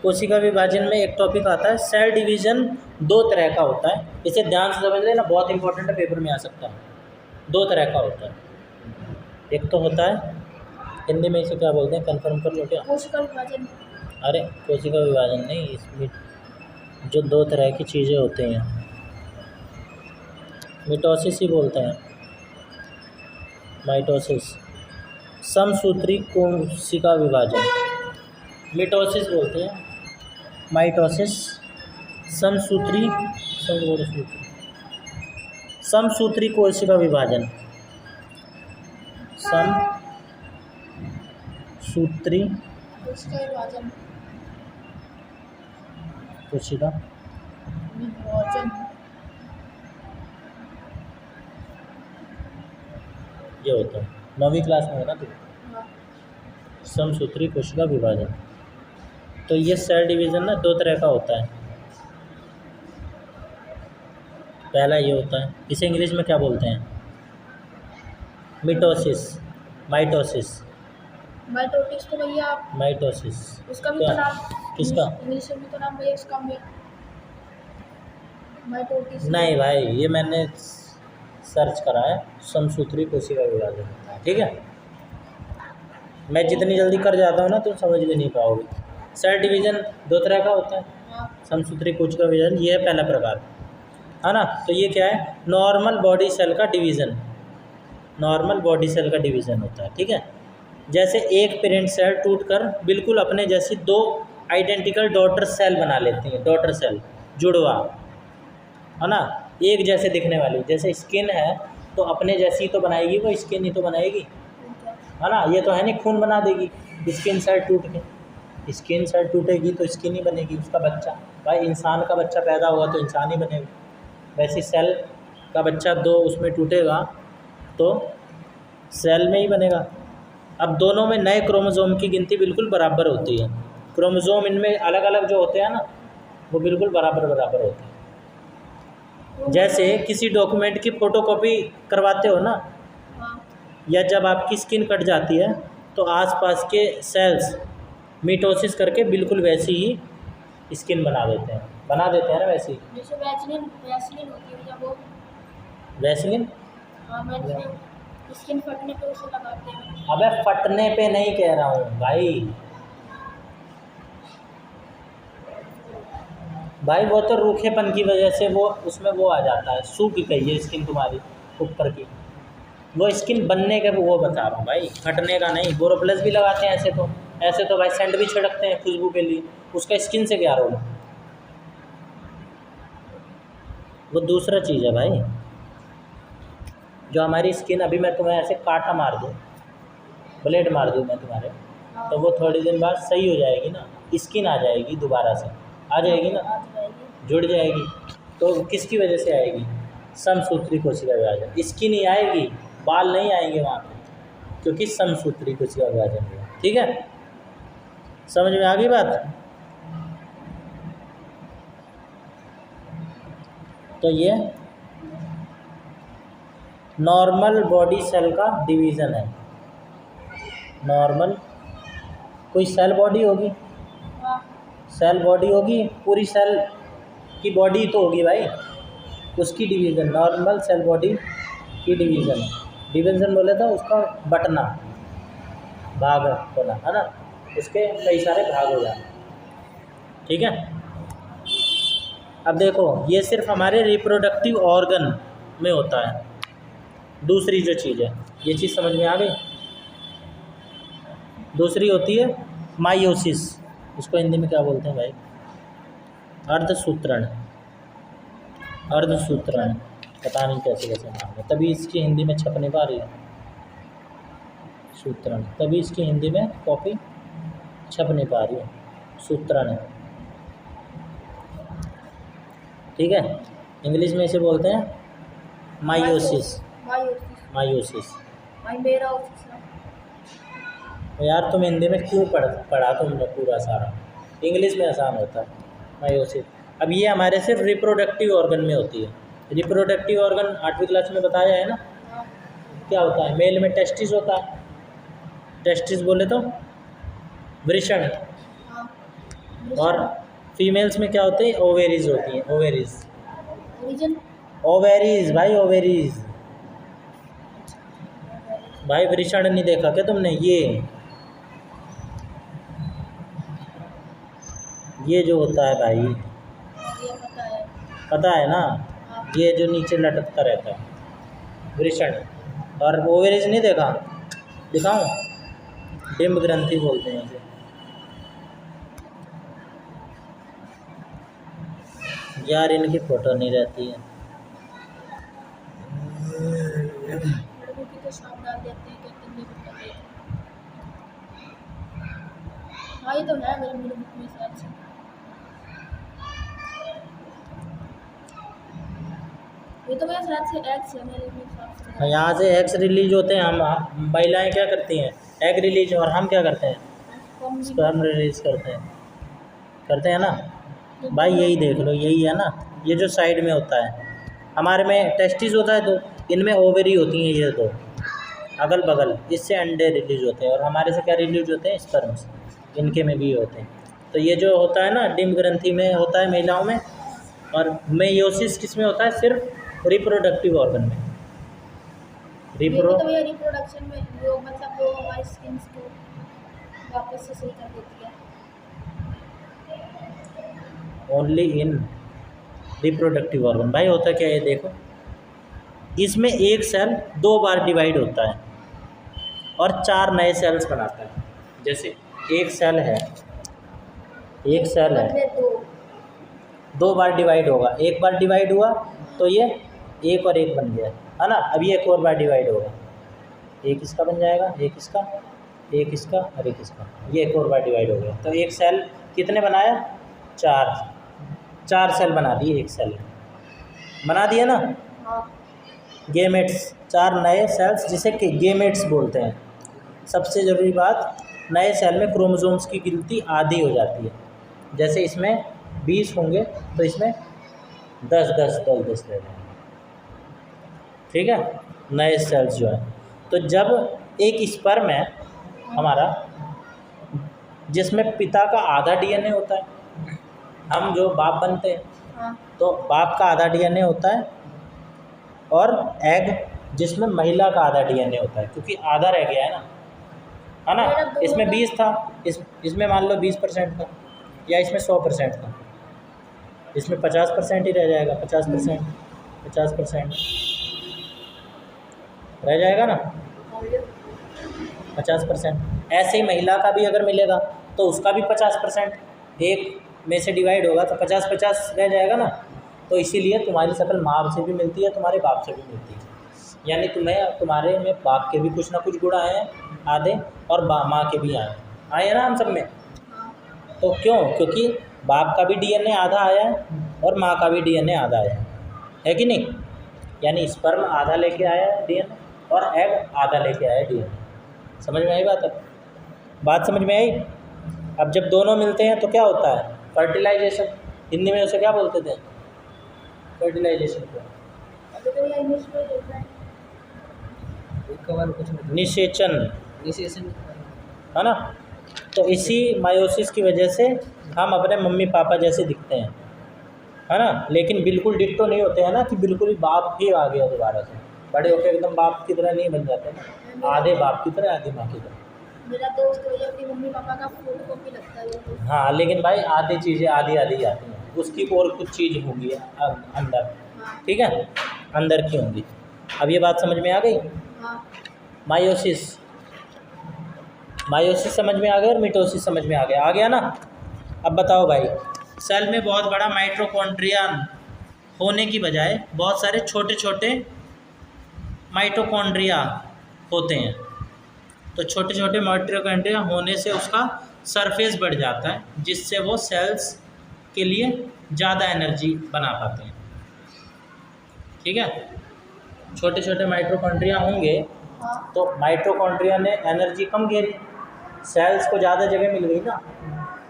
कोशिका विभाजन में एक टॉपिक आता है सेल डिवीज़न। 2 तरह का होता है, इसे ध्यान से समझ लेना, बहुत इंपॉर्टेंट है, पेपर में आ सकता है। 2 तरह का होता है। एक तो होता है, हिंदी में इसे क्या बोलते हैं, कंफर्म कर लो क्या? कोशिका विभाजन। अरे कोशिका विभाजन नहीं, इसमें जो 2 तरह की चीज़ें होती हैं, मिटोसिस ही बोलते हैं, माइटोसिस। समसूत्री कोशिका विभाजन मिटोसिस बोलते हैं, माइटोसिस समसूत्री समसूत्री कोशिका विभाजन। समसूत्री उसका विभाजन कोशिका विभाजन ये होता है, 9वीं क्लास में है ना तो हाँ, समसूत्री कोशिका विभाजन। तो ये सेल डिवीज़न ना 2 तरह का होता है। पहला ये होता है, इसे इंग्लिश में क्या बोलते हैं? मिटोसिस, माइटोसिस, माइटोटिस तो भैया आप माइटोसिस। उसका भी क्या? तो नाम किसका? इंग्लिश में भी तो नाम भैया उसका माइटोटिस नहीं भाई, ये मैंने सर्च करा है, समसूत्री कोशिका विभाजन होता है। ठीक है, मैं जितनी जल्दी कर जाता हूँ ना तुम समझ भी नहीं पाओगे। सेल डिवीज़न 2 तरह का होता है, हाँ, समसूत्री कोशिका विभाजन ये है पहला प्रकार, है ना। तो ये क्या है? नॉर्मल बॉडी सेल का डिवीज़न, नॉर्मल बॉडी सेल का डिवीज़न होता है। ठीक है, जैसे एक पेरेंट सेल टूटकर बिल्कुल अपने जैसी 2 आइडेंटिकल डॉटर सेल बना लेती हैं, डॉटर सेल, जुड़वा, है ना, एक जैसे दिखने वाली। जैसे स्किन है तो अपने जैसी तो बनाएगी वो, स्किन ही तो बनाएगी, है ना। ये तो है नहीं खून बना देगी, स्किन सेल टूट के, स्किन सेल टूटेगी तो स्किन ही बनेगी उसका बच्चा। भाई इंसान का बच्चा पैदा हुआ तो इंसान ही बनेगा, वैसे सेल का बच्चा 2 उसमें टूटेगा तो सेल में ही बनेगा। अब दोनों में नए क्रोमोसोम की गिनती बिल्कुल बराबर होती है। क्रोमोसोम इनमें अलग अलग जो होते हैं ना वो बिल्कुल बराबर बराबर होते हैं। जैसे किसी डॉक्यूमेंट की फ़ोटोकॉपी करवाते हो ना, हाँ, या जब आपकी स्किन कट जाती है तो आसपास के सेल्स मिटोसिस करके बिल्कुल वैसी ही स्किन बना देते हैं ना वैसी। जैसे वैसलीन होती है भैया वो, वैसलीन? हाँ, वैसलीन स्किन फटने पे उसे लगाते हैं। अबे फटने पे नहीं कह रहा हूँ भाई वो तो रूखेपन की वजह से वो उसमें वो आ जाता है, सूख गई है स्किन तुम्हारी ऊपर की, वो स्किन बनने का वो बता रहा हूँ भाई, फटने का नहीं। बोरोप्लस भी लगाते हैं ऐसे तो भाई सेंट भी छिड़कते हैं खुशबू के लिए, उसका स्किन से क्या रोल? वो दूसरा चीज़ है भाई। जो हमारी स्किन, अभी मैं तुम्हें ऐसे कांटा मार दूँ, ब्लेड मार दूँ मैं तुम्हारे, तो वो थोड़ी दिन बाद सही हो जाएगी ना, स्किन आ जाएगी दोबारा से, आ जाएगी ना, जुड़ जाएगी। तो किसकी वजह से आएगी? समसूत्री कोशिका विभाजन। स्किन ही आएगी, बाल नहीं आएंगे वहाँ पे, क्योंकि समसूत्री कोशिका विभाजन हुआ। ठीक है, समझ में आ गई बात? तो ये नॉर्मल बॉडी सेल का डिवीज़न है। नॉर्मल कोई सेल बॉडी होगी, हाँ, सेल बॉडी होगी, पूरी सेल की बॉडी तो होगी भाई, उसकी डिवीज़न नॉर्मल सेल बॉडी की डिवीज़न। डिवीज़न बोले तो उसका बटना, भाग होना, है ना, उसके कई सारे भाग हो जाए। ठीक है, अब देखो ये सिर्फ हमारे रिप्रोडक्टिव ऑर्गन में होता है। दूसरी जो चीज़ है, ये चीज़ समझ में आ गई? दूसरी होती है मायोसिस, इसको हिंदी में क्या बोलते हैं भाई? अर्धसूत्रण, अर्धसूत्रण, पता नहीं कैसे नाम है, तभी इसकी हिंदी में छप नहीं पा रही है सूत्रण, तभी इसकी हिंदी में कॉपी छप नहीं पा रही है, सूत्रण है। ठीक है, इंग्लिश में इसे बोलते हैं मायोसिस, मायोसिस। यार तुम हिंदी में क्यों पढ़ा तुमने पूरा सारा, इंग्लिश में आसान होता है मायोसिस। अब ये हमारे सिर्फ रिप्रोडक्टिव ऑर्गन में होती है। रिप्रोडक्टिव ऑर्गन 8वीं क्लास में बताया है ना, क्या होता है? मेल में टेस्टिस होता है, टेस्टिस बोले तो वृषण, और फीमेल्स में क्या होते हैं? ओवेरीज होती हैं, ओवेरीज, ओवेरीज भाई, ओवेरीज भाई। वृषण नहीं देखा क्या तुमने? ये जो होता है भाई, पता है ना, ये जो नीचे लटकता रहता है वृषण। और ओवेरीज नहीं देखा? दिखाऊं? डिम्ब ग्रंथि बोलते हैं इसे। यार इनकी फ़ोटो नहीं रहती है। लड़कों की तो शाम डाल देते हैं, कहते हैं ये बुक कर देते हैं। हाँ ये तो है मेरे मेरे बुक में शायद से। ये तो मेरे शायद से एक्स है मेरे हिसाब से। यहाँ से एग्स रिलीज होते हैं, हम महिलाएं क्या करती हैं, एग रिलीज, और हम क्या करते हैं, कम भी स्पर्म रिलीज करते हैं ना भाई। यही देख लो, यही है ना, ये जो साइड में होता है, हमारे में टेस्टिस होता है, तो इनमें ओवरी होती हैं ये दो अगल बगल, इससे अंडे रिलीज होते हैं, और हमारे से क्या रिलीज होते हैं, स्पर्म्स, इनके में भी होते हैं। तो ये जो होता है ना डिम्ब ग्रंथि में होता है महिलाओं में, और मेयोसिस किस में होता है, सिर्फ रिप्रोडक्टिव ऑर्गन में। ये तो भैया रिप्रोडक्शन में वो मतलब वो हमारी स्किन को वापस से सही कर देती है। Only in reproductive organ. भाई होता क्या है देखो, इसमें एक सेल 2 बार डिवाइड होता है और 4 नए सेल्स बनाता है। जैसे एक सेल है बदले दो 2 बार डिवाइड होगा, एक बार डिवाइड हुआ तो ये एक और एक बन गया, है ना। अभी एक और बार डिवाइड होगा, एक इसका बन जाएगा, एक इसका, एक इसका और एक इसका, ये एक और बार डिवाइड हो गया। तो एक सेल कितने बनाया, 4 सेल बना दिए, एक सेल बना दिया ना। हाँ गेमेट्स, 4 नए सेल्स जिसे कि गेमेट्स बोलते हैं। सबसे ज़रूरी बात, नए सेल में क्रोमोसोम्स की गिनती आधी हो जाती है। जैसे इसमें 20 होंगे तो इसमें 10 रह जाएंगे, ठीक है, नए सेल्स जो है। तो जब एक स्पर्म है हमारा, जिसमें पिता का आधा डीएनए होता है, हम जो बाप बनते हैं हाँ तो बाप का आधा डीएनए होता है, और एग जिसमें महिला का आधा डीएनए होता है, क्योंकि आधा रह गया है ना। इसमें 20 था, इसमें मान लो 20% था, या इसमें 100% था, इसमें 50% ही रह जाएगा, 50% रह जाएगा ना, 50%। ऐसे ही महिला का भी अगर मिलेगा तो उसका भी 50%, एक में से डिवाइड होगा तो 50-50 रह जाएगा ना। तो इसीलिए तुम्हारी शक्ल माँ से भी मिलती है, तुम्हारे बाप से भी मिलती है, यानी तुम्हारे में बाप के भी कुछ ना कुछ गुण आए हैं आधे, और माँ के भी आए हैं ना हम सब में। तो क्यों, क्योंकि बाप का भी डीएनए आधा आया है और माँ का भी डीएनए आधा आया है कि नहीं। यानी स्पर्म आधा लेके आया है डीएनए, और एग आधा लेके आया है डीएनए। समझ में आई बात? अब बात समझ में आई? अब जब दोनों मिलते हैं तो क्या होता है, फर्टिलाइजेशन। हिंदी में उसे क्या बोलते थे, फर्टिलाइजेशन को अभी तो ये इंग्लिश में देख रहे हैं। निषेचन, निषेचन है ना। तो इसी मायोसिस की वजह से हम अपने मम्मी पापा जैसे दिखते हैं, है ना। लेकिन बिल्कुल डिट्टो नहीं होते हैं ना, कि बिल्कुल ही बाप ही आ गया दोबारा से, बड़े होकर एकदम बाप की तरह नहीं बन जाते ना, आधे बाप की तरह आधे माँ की तरह। मेरा दोस्त हो या अपनी मम्मी पापा का फोटो कॉपी लगता है वो तो। हाँ, लेकिन भाई आधी चीज़ें आधी आधी आती हैं, उसकी और कुछ चीज़ होगी अंदर, हाँ ठीक है, अंदर की होंगी। अब ये बात समझ में आ गई? हाँ मायोसिस समझ में आ गया, और मिटोसिस समझ में आ गया ना। अब बताओ भाई, सेल में बहुत बड़ा माइटोकॉन्ड्रिया होने की बजाय बहुत सारे छोटे छोटे माइटोकॉन्ड्रिया होते हैं। तो छोटे छोटे माइटोकॉन्ड्रिया होने से उसका सरफेस बढ़ जाता है, जिससे वो सेल्स के लिए ज़्यादा एनर्जी बना पाते हैं, ठीक है। छोटे छोटे माइटोकॉन्ड्रिया होंगे हाँ तो माइटोकॉन्ड्रिया ने एनर्जी कम घेरी, सेल्स को ज़्यादा जगह मिल गई ना,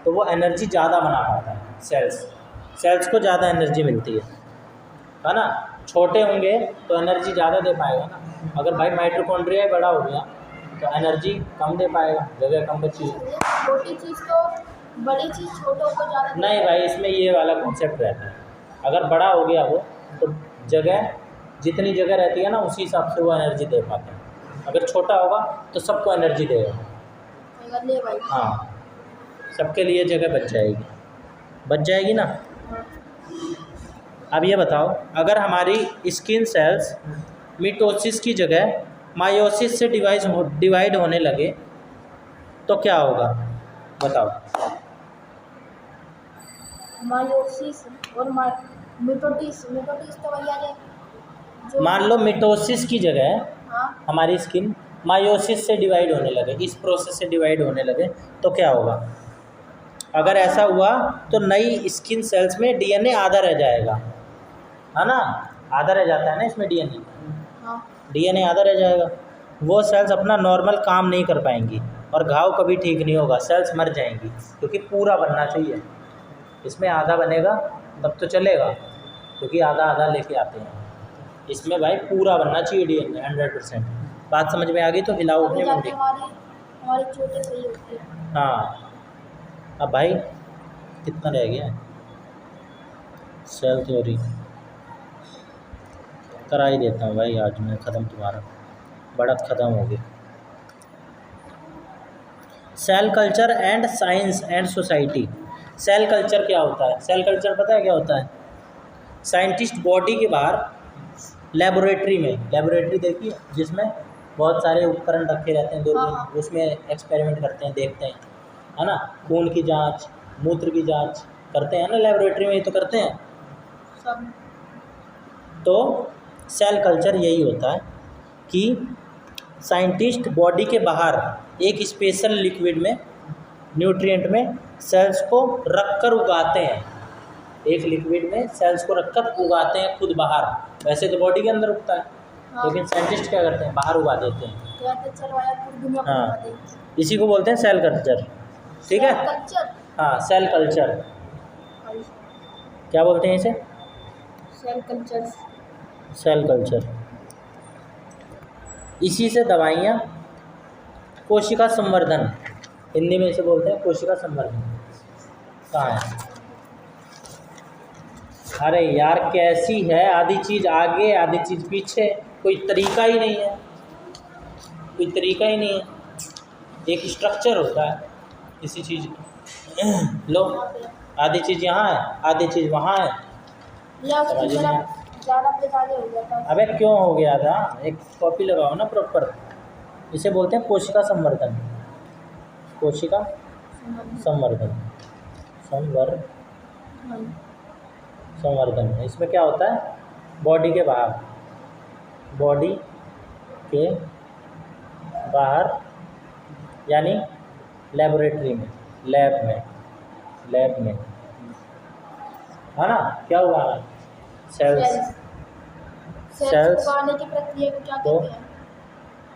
तो वो एनर्जी ज़्यादा बना पाता है। सेल्स को ज़्यादा एनर्जी मिलती है ना। छोटे होंगे तो एनर्जी ज़्यादा दे पाएगा ना। अगर भाई माइटोकॉन्ड्रिया बड़ा हो गया तो एनर्जी कम दे पाएगा, जगह कम बची। छोटी चीज़ तो बड़ी चीज़ छोटों को ज़्यादा नहीं भाई, इसमें ये वाला कॉन्सेप्ट रहता है, अगर बड़ा हो गया वो तो जगह, जितनी जगह रहती है ना उसी हिसाब से वो एनर्जी दे पाते हैं। अगर छोटा होगा तो सबको एनर्जी देगा, ले भाई। हाँ, सबके लिए जगह बच जाएगी ना। हाँ। अब ये बताओ, अगर हमारी स्किन सेल्स मिटोसिस की जगह मायोसिस से डिवाइड होने लगे तो क्या होगा, बताओ। मायोसिस और मिटोटिस मिटोटिस तो भैया जो मान लो मिटोसिस की जगह हाँ हमारी स्किन मायोसिस से डिवाइड होने लगे, इस प्रोसेस से डिवाइड होने लगे, तो क्या होगा? अगर ऐसा हुआ तो नई स्किन सेल्स में डीएनए आधा रह जाएगा, है ना? आधा रह जाता है ना इसमें डीएनए, हाँ डीएनए आधा रह जाएगा। वो सेल्स अपना नॉर्मल काम नहीं कर पाएंगी और घाव कभी ठीक नहीं होगा, सेल्स मर जाएंगी, क्योंकि पूरा बनना चाहिए। इसमें आधा बनेगा तब तो चलेगा, क्योंकि आधा आधा लेके आते हैं। इसमें भाई पूरा बनना चाहिए डीएनए 100%। बात समझ में आ गई तो हिलाओ अभी अपने जाके मुंडी। हमारी चोटें सही होती है। हाँ, अब भाई कितना रह गया? सेल थ्योरी करा ही देता हूँ भाई, आज मैं ख़त्म, तुम्हारा बढ़त ख़त्म हो गई। Cell culture and science and society. Cell culture क्या होता है? सेल कल्चर पता है क्या होता है? साइंटिस्ट बॉडी के बाहर लेबोरेटरी में, लेबोरेटरी देखिए जिसमें बहुत सारे उपकरण रखे रहते हैं, दूरबीन, उसमें एक्सपेरिमेंट करते हैं, देखते हैं, है ना? खून की जांच, मूत्र की जांच करते हैं ना, लेबोरेटरी में ही तो करते हैं। सब तो सेल कल्चर यही होता है कि साइंटिस्ट बॉडी के बाहर एक स्पेशल लिक्विड में, न्यूट्रिएंट में सेल्स को रखकर उगाते हैं। एक लिक्विड में सेल्स को रखकर उगाते हैं खुद बाहर। वैसे तो बॉडी के अंदर उगता है, लेकिन साइंटिस्ट क्या करते हैं? बाहर उगा देते हैं। कहते चलो आया पूरी दुनिया को हाँ। बता दे। इसी को बोलते हैं सेल कल्चर, ठीक है? कल्चर हाँ, सेल कल्चर। क्या बोलते हैं इसे? Cell culture. Cell culture. इसी से दवाइयाँ, कोशिका संवर्धन, हिंदी में इसे बोलते हैं कोशिका संवर्धन। कहाँ है? अरे यार कैसी है, आधी चीज़ आगे आधी चीज़ पीछे, कोई तरीका ही नहीं है, कोई तरीका ही नहीं है। एक स्ट्रक्चर होता है किसी चीज़ का। लो, आधी चीज़ यहाँ है, आधी चीज़ वहाँ है। या समझ उसकी नहीं तरह आया। ज़्यादा पे ज़्यादा हो जाता है। अबे क्यों हो गया था? एक कॉपी लगाओ ना प्रॉपर। इसे बोलते हैं कोशिका संवर्धन, कोशिका संवर्धन, संवर्धन। इसमें क्या होता है? बॉडी के बाहर, बॉडी के बाहर यानी लेबोरेटरी में, लैब में, है ना? क्या हुआ? सेल्स सेल्स उगाने की प्रक्रिया को क्या तो कहते हैं?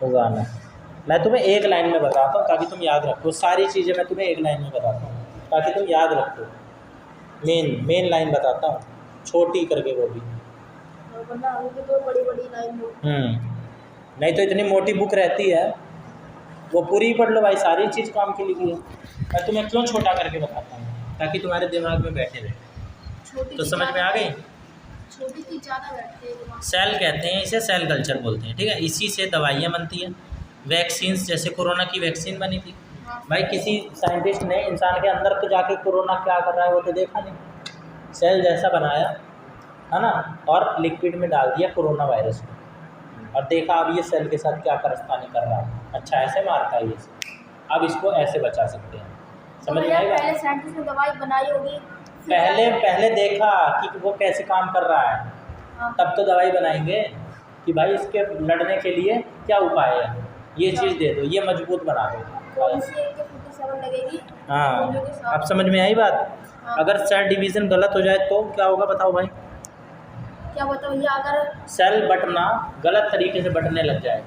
उगाना। मैं तुम्हें एक लाइन में बताता हूँ ताकि तुम याद रखो, सारी चीज़ें मैं तुम्हें एक लाइन में बताता हूँ ताकि तुम याद रखो। मेन लाइन बताता हूँ, छोटी करके वो भी। वरना आगे तो बड़ी बड़ी लाइन हो। नहीं तो इतनी मोटी बुक रहती है, वो पूरी ही पढ़ लो भाई, सारी चीज़ काम की लिखी है। मैं तुम्हें क्यों छोटा करके बताता हूँ? ताकि तुम्हारे दिमाग में बैठे रहे। छोटी तो सी समझ में आ गई? छोटी सी ज़्यादा बैठते हैं दिमाग। सेल कहते हैं इसे, सेल कल्चर बोलते हैं, ठीक है? इसी से दवाइयाँ बनती हैं, वैक्सीन्स, जैसे कोरोना की वैक्सीन बनी थी भाई, किसी साइंटिस्ट ने इंसान के अंदर तो जाके कोरोना क्या कर रहा है वो तो देखा नहीं, सेल जैसा बनाया, है ना? और लिक्विड में डाल दिया कोरोना वायरस को, और देखा अब ये सेल के साथ क्या करस्तानी कर रहा है। अच्छा ऐसे मारता है ये, अब इसको ऐसे बचा सकते हैं। समझ में आएगा? पहले साइंटिस्ट ने दवाई बनाई होगी, पहले देखा कि वो कैसे काम कर रहा है, तब तो दवाई बनाएंगे कि भाई इसके लड़ने के लिए क्या उपाय है, ये चीज़ दे दो, ये मजबूत बना दो। कौन सी एक 57 लगेगी। हाँ, अब समझ में आई बात? हाँ। अगर सेल डिवीज़न गलत हो जाए तो क्या होगा बताओ भाई? क्या बताओ भैया? अगर सेल बटना गलत तरीके से बटने लग जाए,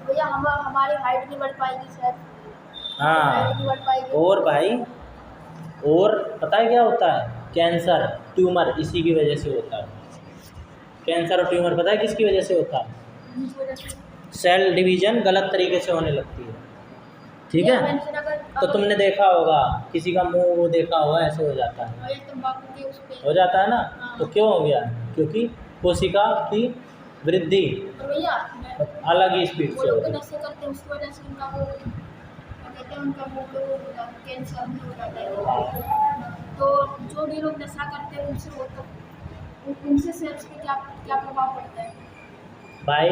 भैया हमारी हाइट नहीं बढ़ पाएगी शायद। हाँ। हाइट नहीं बढ़ पाएगी। और भाई, और पता है क्या होता है? कैंसर, ट्यूमर इसी की वजह से होता है। कैंसर और ट्यूमर पता है किसकी वजह से होता है? इस वजह से सेल डिवीज़न गलत तरीके से होने लगती है, ठीक है? तो तुमने देखा होगा किसी का मुंह वो देखा होगा ऐसे हो जाता है, तंबाकू के उस पे हो जाता है ना? हाँ। तो क्यों हो गया? क्योंकि कोशिका की वृद्धि तो भैया अलग ही स्पीड वो से लोग होती है। नशे करते हैं उसकी वजह से उनका वो क्या कहते हैं, उनका मुंह पे वो कैंसर भी हो जाता है। तो जो भी लोग नशा करते हैं उनसे वो तो उनसे सेल्स पे क्या क्या प्रभाव पड़ता है? भाई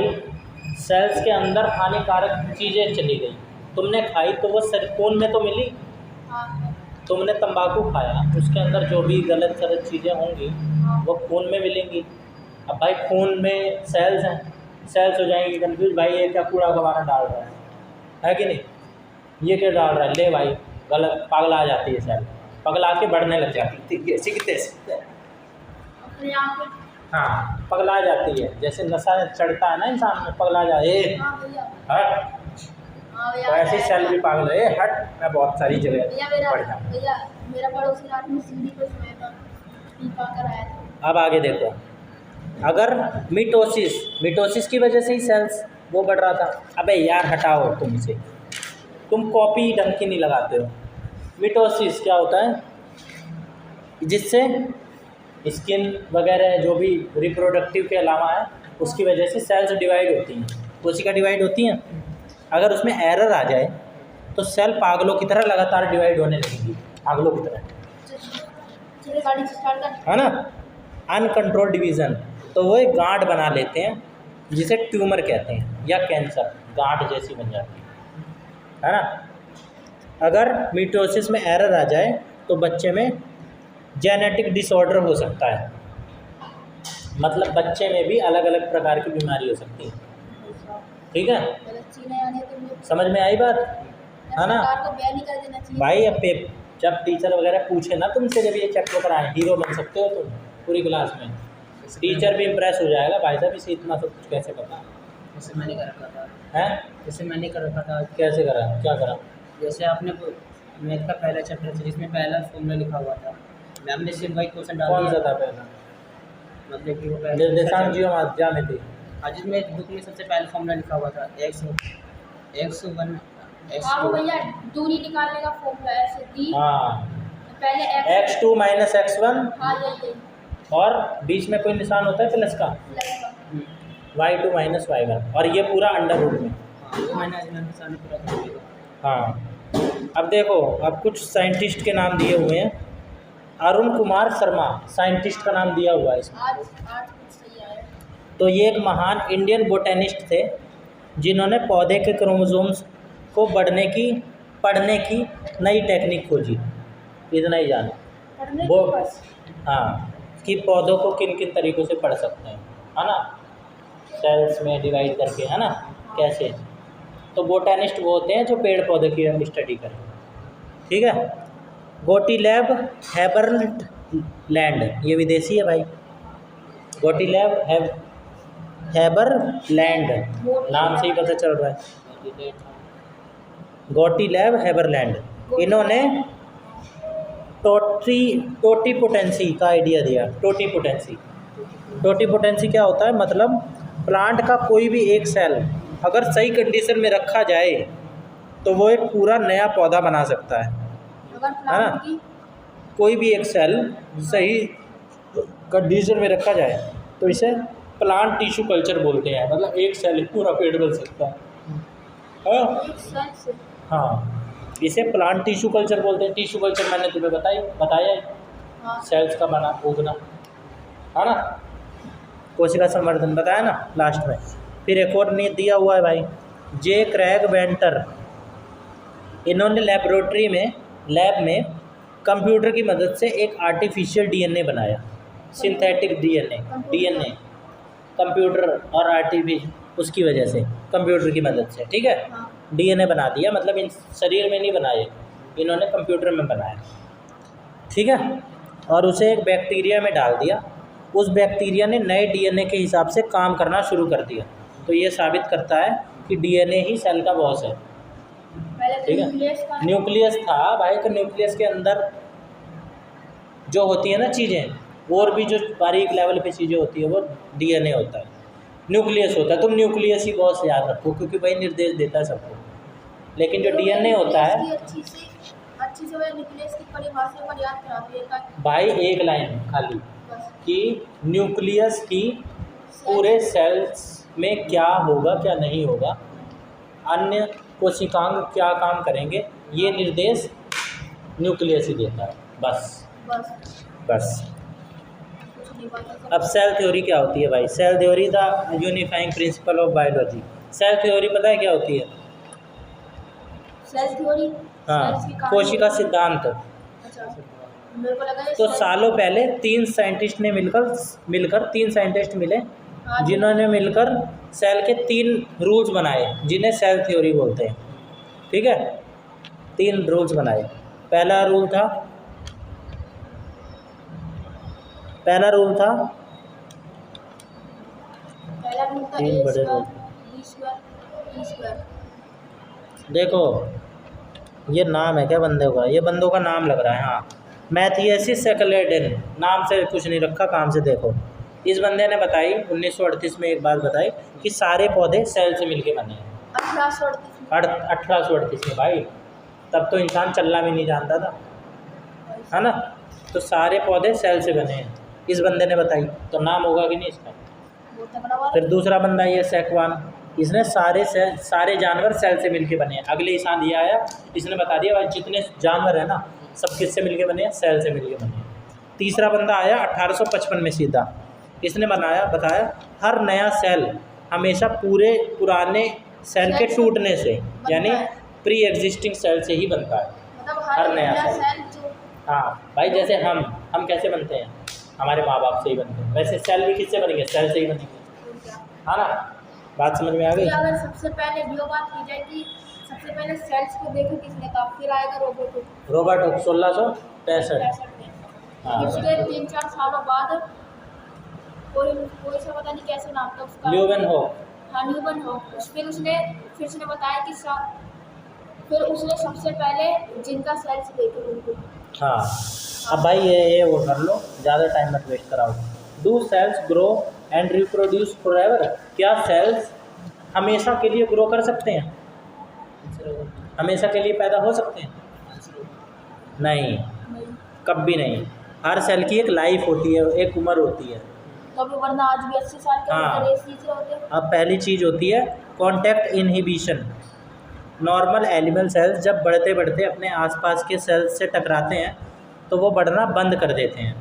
सेल्स के अंदर हानिकारक चीज़ें चली गई, तुमने खाई तो वो खून में तो मिली। हाँ तुमने तंबाकू खाया, उसके अंदर जो भी गलत चीज़ें होंगी हाँ। वो खून में मिलेंगी। अब भाई खून में सेल्स हैं, सेल्स हो जाएंगी कंफ्यूज, भाई ये क्या कूड़ा कबाड़ा डाल रहा है कि नहीं, ये क्या डाल रहा है, ले भाई गलत, पगला जाती है सेल, पगला के बढ़ने लग जाती है सीखते सीखते। अपने आप में। हाँ पगला जाती है, जैसे नशा चढ़ता है ना इंसान में, पगला जाए हाँ भैया। हट, हाँ तो भैया। ऐसे सेल भी पागल है हट। मैं बहुत सारी भैया जगह पढ़ जाऊँ। भैया मेरा पड़ोसी रात में सीढ़ी पे सोया था, पी पा कर आया था। अब आगे देखो, अगर मिटोसिस की वजह से ही सेल्स वो बढ़ रहा था। अबे यार हटाओ तुम इसे, तुम कॉपी ढंग की नहीं लगाते हो। मिटोसिस क्या होता है, जिससे स्किन वगैरह जो भी रिप्रोडक्टिव के अलावा है उसकी वजह से सेल्स डिवाइड होती हैं, कोशिका डिवाइड होती हैं। अगर उसमें एरर आ जाए तो सेल पागलों की तरह लगातार डिवाइड होने लगेगी, पागलों की तरह, चलिए गाड़ी स्टार्ट कर। है ना। अनकंट्रोल डिवीज़न, तो वो एक गांठ बना लेते हैं जिसे ट्यूमर कहते हैं, या कैंसर, गांठ जैसी बन जाती है ना। अगर मिटोसिस में एरर आ जाए तो बच्चे में जेनेटिक डिसऑर्डर हो सकता है, मतलब बच्चे में भी अलग अलग प्रकार की बीमारी हो सकती है। ठीक है, समझ में आई बात, है ना। सरकार को बैन ही कर देना चाहिए भाई अब जब टीचर वगैरह पूछे ना तुमसे, जब ये चेक कराएं, हीरो बन सकते हो तुम पूरी क्लास में, टीचर भी इम्प्रेस हो जाएगा, भाई साहब इसे इतना सब कुछ कैसे पता जैसे मैंने कर रखा था, है। जैसे मैंने कर रखा था। कैसे करा, क्या करा। जैसे आपने मैथ का पहला चैप्टर था जिसमें पहला फॉर्मूला लिखा हुआ था, मैम ने सिर्फ वही क्वेश्चन डाल कौन दिया सा था पहला, मतलब कि वो निर्देशांक ज्यामिति। आज जिसमें बुक में सबसे पहला फॉर्मूला लिखा हुआ था x1 हाँ वो भैया दूरी निकालने का फॉर्मूला ऐसे दी हाँ, पहले x2 माइनस x1 हाँ यही और बीच में कोई निशान होता है प्लस का, y2 माइनस y1, और ये पूरा अंडर रूट में। तो मैंने आज मैम के सामने पूरा कर दिया। हाँ अब देखो, अब कुछ साइंटिस्ट के नाम दिए हुए हैं। अरुण कुमार शर्मा साइंटिस्ट का नाम दिया हुआ है इसमें। आज कुछ सही आया। तो ये एक महान इंडियन बोटेनिस्ट थे जिन्होंने पौधे के क्रोमोसोम्स को पढ़ने की नई टेक्निक खोजी। इतना ही जानो पढ़ने वो, की बस। हाँ, कि पौधों को किन किन तरीक़ों से पढ़ सकते हैं, है ना, सेल्स में डिवाइड करके, है ना, कैसे। तो बोटेनिस्ट वो होते हैं जो पेड़ पौधे की स्टडी करें। ठीक है, गोटीलैब हैबरलैंड, ये विदेशी है भाई, गोटीलैब हैबरलैंड, नाम से ही पता चल रहा है, गोटीलैब हैबरलैंड। इन्होंने टोटीपोटेंसी का आइडिया दिया। टोटीपोटेंसी क्या होता है, मतलब प्लांट का कोई भी एक सेल अगर सही कंडीशन में रखा जाए तो वो एक पूरा नया पौधा बना सकता है, है ना। कोई भी एक सेल सही कंडीशन में रखा जाए तो इसे प्लांट टिश्यू कल्चर बोलते हैं, मतलब एक सेल ही पूरा पेड़ बन सकता है। हाँ, इसे प्लांट टिश्यू कल्चर बोलते हैं। टिश्यू कल्चर मैंने तुम्हें बताया है, सेल्स का बना उगना, है ना, कोशिका संवर्धन बताया ना लास्ट में। फिर एक और ने दिया हुआ है भाई, जे क्रैग वेंटर, इन्होंने लैब में कंप्यूटर की मदद से एक आर्टिफिशियल डीएनए बनाया, सिंथेटिक डीएनए कंप्यूटर और आर्टिफिशियल, उसकी वजह से कंप्यूटर की मदद से, ठीक है, डीएनए बना दिया, मतलब इन शरीर में नहीं बनाए, इन्होंने कंप्यूटर में बनाया, ठीक है, और उसे एक बैक्टीरिया में डाल दिया। उस बैक्टीरिया ने नए डीएनए के हिसाब से काम करना शुरू कर दिया। तो ये साबित करता है कि डीएनए ही सेल का बॉस है, ठीक है। न्यूक्लियस था भाई, तो न्यूक्लियस के अंदर जो होती है ना चीज़ें, और भी जो बारीक लेवल पे चीज़ें होती है वो डीएनए होता है, न्यूक्लियस होता है। तुम न्यूक्लियस ही बॉस याद रखो, क्योंकि भाई निर्देश देता है सबको। लेकिन जो डीएनए होता है अच्छी से न्यूक्लियस की परिभाषा पर याद करा दिया भाई, एक लाइन खाली कि न्यूक्लियस की पूरे सेल्स में क्या होगा क्या नहीं होगा, अन्य कोशिकांग क्या काम करेंगे, ये निर्देश न्यूक्लियस ही देता है, बस। अब सेल थ्योरी क्या होती है भाई? Cell theory the unifying principle of biology. Cell theory पता है क्या होती है? सेल थ्योरी, हाँ, कोशिका सिद्धांत, मेरे को लगा ये तो सेल- सालों पहले 3 साइंटिस्ट ने मिलकर 3 साइंटिस्ट मिले हाँ जी। जिन्होंने मिलकर सेल के 3 रूल्स बनाए जिन्हें सेल थ्योरी बोलते हैं। ठीक है, 3 रूल्स बनाए। पहला रूल था पहला रूल था तीन ए बड़े square rule. B square E square. देखो ये नाम है क्या बंदे का, ये बंदों का नाम लग रहा है। हाँ, मैथियसिस सेकलेटन, नाम से कुछ नहीं रखा, काम से देखो। इस बंदे ने बताई 1938 में एक बात बताई कि सारे पौधे सेल से मिलके बने हैं। 1838 में भाई, तब तो इंसान चलना भी नहीं जानता था, है ना। तो सारे पौधे सेल से बने हैं, इस बंदे ने बताई, तो नाम होगा कि नहीं इसका। फिर दूसरा बंदा ये सैकवान, इसने सारे जानवर सेल से मिलके बने हैं। अगले साल ये आया, इसने बता दिया भाई जितने जानवर है ना सब किससे मिलके बने हैं, सेल से मिलके बने हैं। तीसरा बंदा आया 1855 में सीधा, इसने बताया हर नया सेल हमेशा पुराने सेल के टूटने से, यानी प्री एग्जिस्टिंग सेल से ही बनता है। हर नया सेल हाँ भाई, जैसे हम कैसे बनते हैं, हमारे माँ बाप से ही बनते हैं, वैसे सेल भी किससे बनेंगे, सेल से ही बनेंगे, हाँ ना। बात समझ में आ गई। अगर सबसे पहले ये बात की जाए कि सबसे पहले सेल्स को देखो किसने कहा, फिर आएगा रॉबर्ट हुक 1665 में। हाँ। उसके 3-4 सालों बाद कोई सा पता नहीं कैसे नाम था उसका, ल्यूवेनहोक। हाँ ल्यूवेनहोक। फिर उसने बताया कि फिर उसने सबसे पहले जिनका सेल्स देखे उनको। हाँ, अब भाई ये वो कर लो, ज़्यादा टाइम मत वेस्ट कराओ। Do cells grow and reproduce forever, क्या सेल्स हमेशा के लिए ग्रो कर सकते हैं, हमेशा के लिए पैदा हो सकते हैं? नहीं, कभी नहीं। हर सेल की एक लाइफ होती है, एक उम्र होती है। कभी वरना आज भी 80 साल के हाँ। होते हैं। अब पहली चीज़ होती है contact inhibition. Normal animal cells जब बढ़ते बढ़ते अपने आसपास के सेल्स से टकराते हैं तो वो बढ़ना बंद कर देते हैं,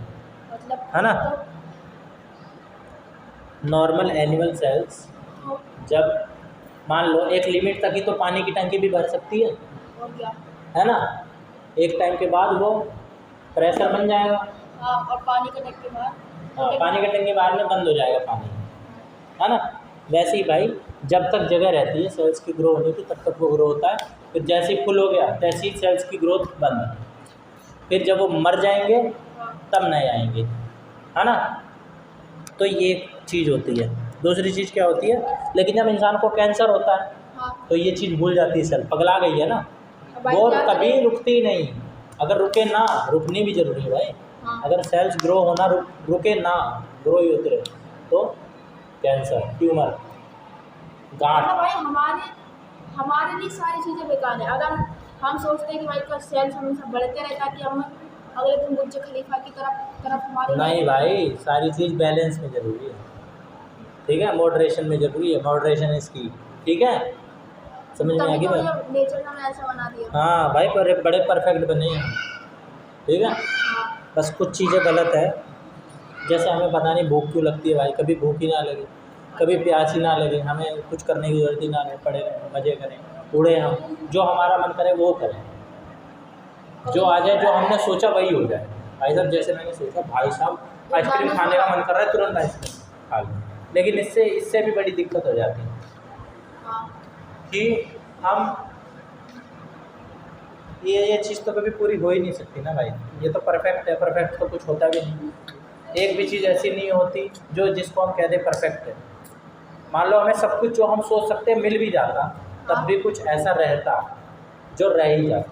मतलब है ना। नॉर्मल एनिमल सेल्स जब मान लो एक लिमिट तक ही तो पानी की टंकी भी भर सकती है, और क्या। है ना। एक टाइम के बाद वो प्रेशर बन जाएगा, हाँ, और पानी का टंकी बाहर, हाँ, पानी का टंकी बाहर में बंद हो जाएगा पानी, है ना। वैसे ही भाई जब तक जगह रहती है सेल्स की ग्रो होने की तब तक वो ग्रो होता है, फिर जैसे ही फुल हो गया तैसे ही सेल्स की ग्रोथ बंद। फिर जब वो मर जाएंगे तब नए आएंगे, है ना। तो ये एक चीज़ होती है। दूसरी चीज़ क्या होती है, लेकिन जब इंसान को कैंसर होता है हाँ। तो ये चीज़ भूल जाती है, सेल पगला गई है ना, भाई वो क्या कभी करें? रुकती नहीं। अगर रुके ना, रुकनी भी जरूरी है भाई। हाँ। अगर सेल्स ग्रो होना रुके ना, ग्रो ही होते रहे तो कैंसर, ट्यूमर, मतलब गांठ। भाई हमारे लिए सारी चीज़ें बेकार है। अगर हम सोचते हैं कि भाई का सेल्स हमेशा बढ़ते रहे ताकि हम अगले दिन बुर्ज खलीफा की तरफ हमारी नहीं भाई, सारी चीज़ बैलेंस में ज़रूरी है, ठीक है, मॉडरेशन में ज़रूरी है, मॉडरेशन इसकी, ठीक है, समझ में आ गई भाई। नेचर ने हमें ऐसा बना दिया। हाँ भाई, बड़े परफेक्ट बने हैं, ठीक है। हाँ। बस कुछ चीज़ें गलत है, जैसे हमें पता नहीं भूख क्यों लगती है भाई, कभी भूख ही ना लगे, कभी प्यास ही ना लगे, हमें कुछ करने की ज़रूरत ही ना लगे, पड़े रहें, मज़े करें, उड़े हम, जो हमारा मन करे वो करें, जो आ जाए, जो हमने सोचा वही हो जाए। भाई साहब जैसे मैंने सोचा, भाई साहब आइसक्रीम खाने का मन कर रहा है, तुरंत आइसक्रीम खा लो, लेकिन इससे भी बड़ी दिक्कत हो जाती है हाँ। कि हम ये चीज़ तो कभी पूरी हो ही नहीं सकती ना भाई। ये तो परफेक्ट है, परफेक्ट तो कुछ होता भी नहीं। एक भी चीज़ ऐसी नहीं होती जिसको हम कह दें परफेक्ट है। मान लो हमें सब कुछ जो हम सोच सकते हैं मिल भी जाता, तब भी कुछ ऐसा रहता जो रह ही जाता।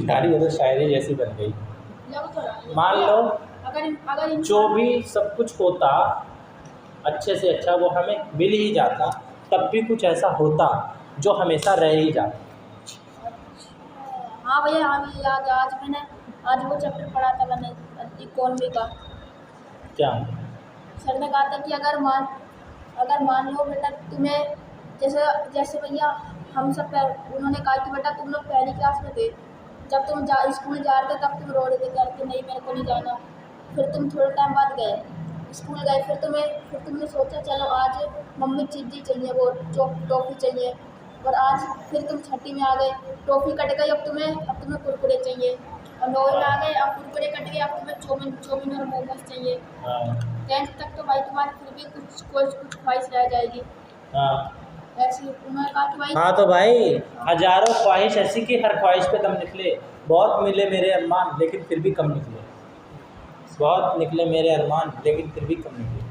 यारी तो शायरी जैसी बन गई। मान लो अगर जो भी सब कुछ होता अच्छे से अच्छा वो हमें मिल ही जाता, तब भी कुछ ऐसा होता जो हमेशा रह ही जाता। हाँ भैया, हाँ भैया याद है, आज वो चैप्टर पढ़ा था मैंने इकोनॉमी का। क्या? सर ने कहा था कि अगर मान लो बेटा तुम्हें जैसे भैया हम सब उन्होंने कहा कि बेटा तुम लोग पहली क्लास में थे, जब तुम स्कूल जा रहे थे तब तुम रो रहे थे कि नहीं मेरे को नहीं जाना। फिर तुम थोड़े टाइम बाद गए, स्कूल गए, फिर तुमने सोचा चलो आज मम्मी चीज़ी चाहिए, वो टॉफ़ी चाहिए, और आज फिर तुम छठी में आ गए, टॉफ़ी कट गई, अब तुम्हें कुरकुरे चाहिए, और नौवीं आ गए, अब कुरकुरे कट गए, अब तुम्हें चौमिन और मोमोज चाहिए। हाँ 10th तक तो भाई तुम्हारी फिर भी कुछ ख्वाहिश रह जाएगी हाँ ऐसी। उन्होंने कहा कि भाई हाँ। तो भाई हजारों ख्वाहिश ऐसी कि हर ख्वाहिश पे दम निकले। बहुत मिले मेरे अरमान लेकिन फिर भी कम निकले। बहुत निकले मेरे अरमान लेकिन फिर भी कम निकले।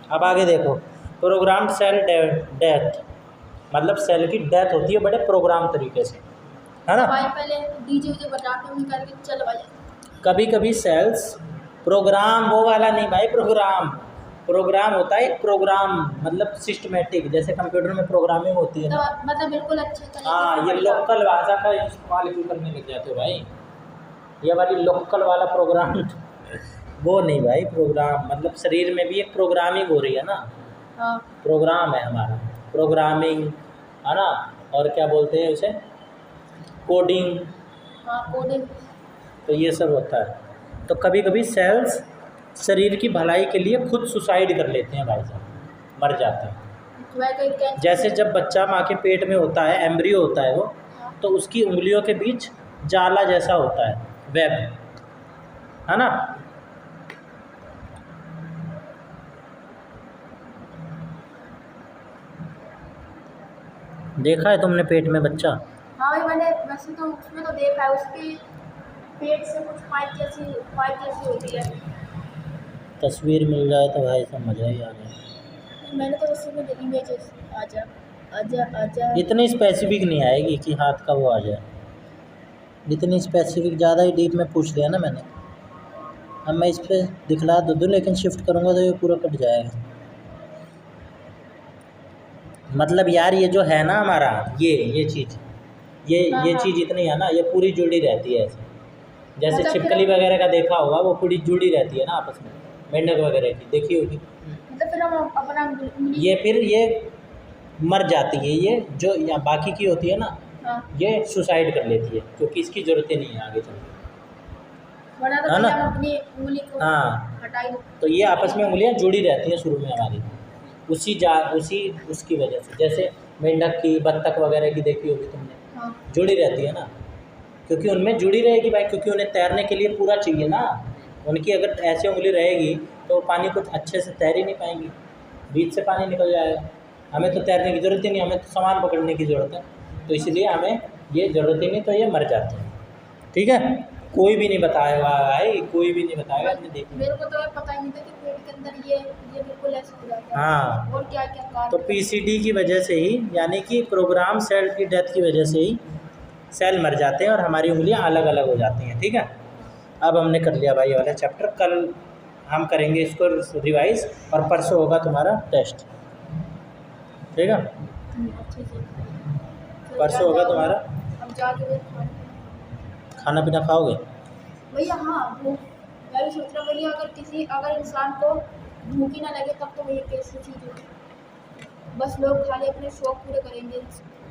अब आगे देखो, प्रोग्राम्ड सेल डेथ, मतलब सेल की डेथ होती है बड़े प्रोग्राम तरीके से, है ना। भाई पहले डीजे उजे बजा के उन्हें करके चल भाई। कभी कभी सेल्स प्रोग्राम, वो वाला नहीं भाई, प्रोग्राम होता है एक प्रोग्राम, मतलब सिस्टमेटिक, जैसे कंप्यूटर में प्रोग्रामिंग होती है ना। मतलब बिल्कुल अच्छे तरीके हाँ, से ये बढ़िया। लोकल भाषा का इस्तेमाल क्यों करने लग जाते हो भाई। ये वाली लोकल वाला प्रोग्राम वो नहीं भाई। प्रोग्राम मतलब शरीर में भी एक प्रोग्रामिंग हो रही है ना, हाँ प्रोग्राम है हमारा, प्रोग्रामिंग, है ना। और क्या बोलते हैं उसे, कोडिंग, हाँ कोडिंग। तो ये सब होता है। तो कभी कभी सेल्स शरीर की भलाई के लिए खुद सुसाइड कर लेते हैं भाई साहब, मर जाते हैं। वह कोई कैंसर। जैसे जब बच्चा माँ के पेट में होता है, एम्ब्रियो होता है वो, तो उसकी उंगलियों के बीच जाला जैसा होता है, वेब, है ना। देखा है तुमने पेट में बच्चा? हाँ भाई मैंने वैसे तो उसमें तो देखा है, उसके पेट से कुछ पाइप जैसी होती है। तस्वीर मिल जाए तो भाई सब मज़ा ही आ गया। मैंने तो उसी में देखी इमेजेस। आजा आजा आजा। इतनी स्पेसिफिक नहीं आएगी कि हाथ का वो आ जाए, इतनी स्पेसिफिक ज़्यादा ही डीप में पूछ लिया ना मैंने। अब मैं इस पर दिखला दूँ लेकिन शिफ्ट करूँगा तो ये पूरा कट जाएगा। मतलब यार ये जो है ना हमारा, ये चीज़, ये चीज़ इतनी है ना, ये पूरी जुड़ी रहती है ऐसे। जैसे मतलब छिपकली वगैरह का देखा होगा, वो पूरी जुड़ी रहती है ना आपस में, मेंढक वगैरह की देखी होगी। मतलब फिर हम अपना उंगली। ये फिर ये मर जाती है, ये जो या बाकी की होती है ना, हाँ ये सुसाइड कर लेती है क्योंकि इसकी ज़रूरत ही नहीं है आगे चल के। वरना तो है ना? फिर हम अपनी उंगली को हाँ, हटाई दो। तो ये आपस में उंगलियां जुड़ी रहती हैं शुरू में हमारी, उसकी वजह से। जैसे मेंढक की, बत्तख वगैरह की देखी होगी तुमने, हाँ जुड़ी रहती है ना, क्योंकि उनमें जुड़ी रहेगी भाई, क्योंकि उन्हें तैरने के लिए पूरा चाहिए ना। उनकी अगर ऐसी उंगली रहेगी तो वो पानी को अच्छे से तैर ही नहीं पाएंगी, बीच से पानी निकल जाएगा। हमें तो तैरने की ज़रूरत ही नहीं, हमें तो सामान पकड़ने की ज़रूरत है, तो इसलिए हमें ये ज़रूरत ही नहीं, तो ये मर जाते हैं। ठीक है, कोई भी नहीं बताएगा भाई, कोई भी नहीं बताएगा। हमने देखा। मेरे को तो ये पता ही नहीं था कि पेट के अंदर ये बिल्कुल ऐसा हो जाता है। हाँ, और क्या क्या कारण तो है। पीसीडी की वजह से ही, यानी कि प्रोग्राम सेल की डेथ की वजह से ही सेल मर जाते हैं और हमारी उंगलियां अलग अलग हो जाती हैं। ठीक है, अब हमने कर लिया भाई ये वाला चैप्टर। कल हम करेंगे इसको रिवाइज और परसों होगा तुम्हारा टेस्ट। ठीक है, अच्छे से। परसों होगा तुम्हारा। हम जाके फिर खाना पीना खाओगे? भैया हाँ वो मैं भी सोच रहा हूँ भैया, अगर इंसान को भूख ही ना लगे तब तो भैया कैसी चीज़ होगी। बस लोग खाली अपने शौक पूरे करेंगे।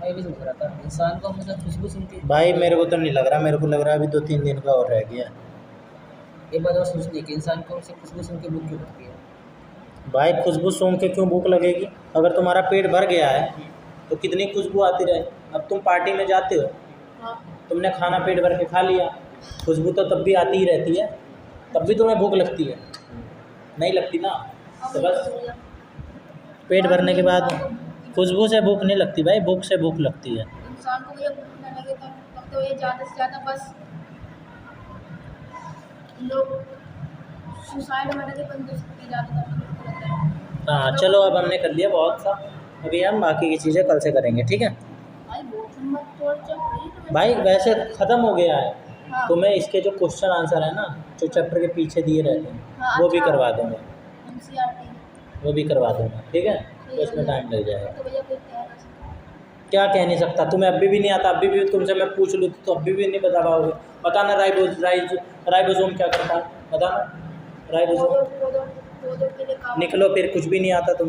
मैं भी सोच रहा था इंसान को हमेशा खुशबू सुनती भाई मेरे को तो नहीं लग रहा, मेरे को लग रहा है अभी 2-3 दिन का और रह गया। एक बात और सोचनी कि इंसान को उसे खुशबू सुन के भूख क्यों लगती है। भाई खुशबू सूंघ के क्यों भूख लगेगी? अगर तुम्हारा पेट भर गया है तो कितनी खुशबू आती रहे। अब तुम पार्टी में जाते हो, हाँ तुमने खाना पेट भर के खा लिया, खुशबू तो तब भी आती ही रहती है, तब भी तुम्हें भूख लगती है? नहीं लगती ना। तो बस भैया पेट भरने के बाद खुशबू से भूख नहीं लगती भाई, भूख से भूख लगती है। इंसान को भैया भूख ना लगे तब तो ये ज़्यादा से ज़्यादा बस लोग सुसाइड वाले के बंदे सबकी ज़्यादा लग रहा है। हाँ चलो, अब हमने कर लिया बहुत सा, अभी हम बाकी की चीज़ें कल से करेंगे। ठीक है भाई बहुत हिम्मत तोड़ चल भाई, वैसे ख़त्म हो गया है। हाँ। तुम्हें इसके जो क्वेश्चन आंसर है ना, जो चैप्टर के पीछे दिए रहते हैं, हाँ, वो भी अच्छा। करवा दूँगा, NCERT वो भी करवा दूँगा। ठीक है, तो इसमें टाइम लग जाएगा। तो भैया कोई कह नहीं सकता। क्या कह नहीं सकता? तुम्हें अभी भी नहीं आता? अभी भी तुमसे मैं पूछ लूँ तो अभी भी नहीं बता पाओगे? बताना राइबोसोम क्या करता है, बताना राइबोसोम। पौधों के लिए काम निकलो, फिर कुछ भी नहीं आता तुम्हें।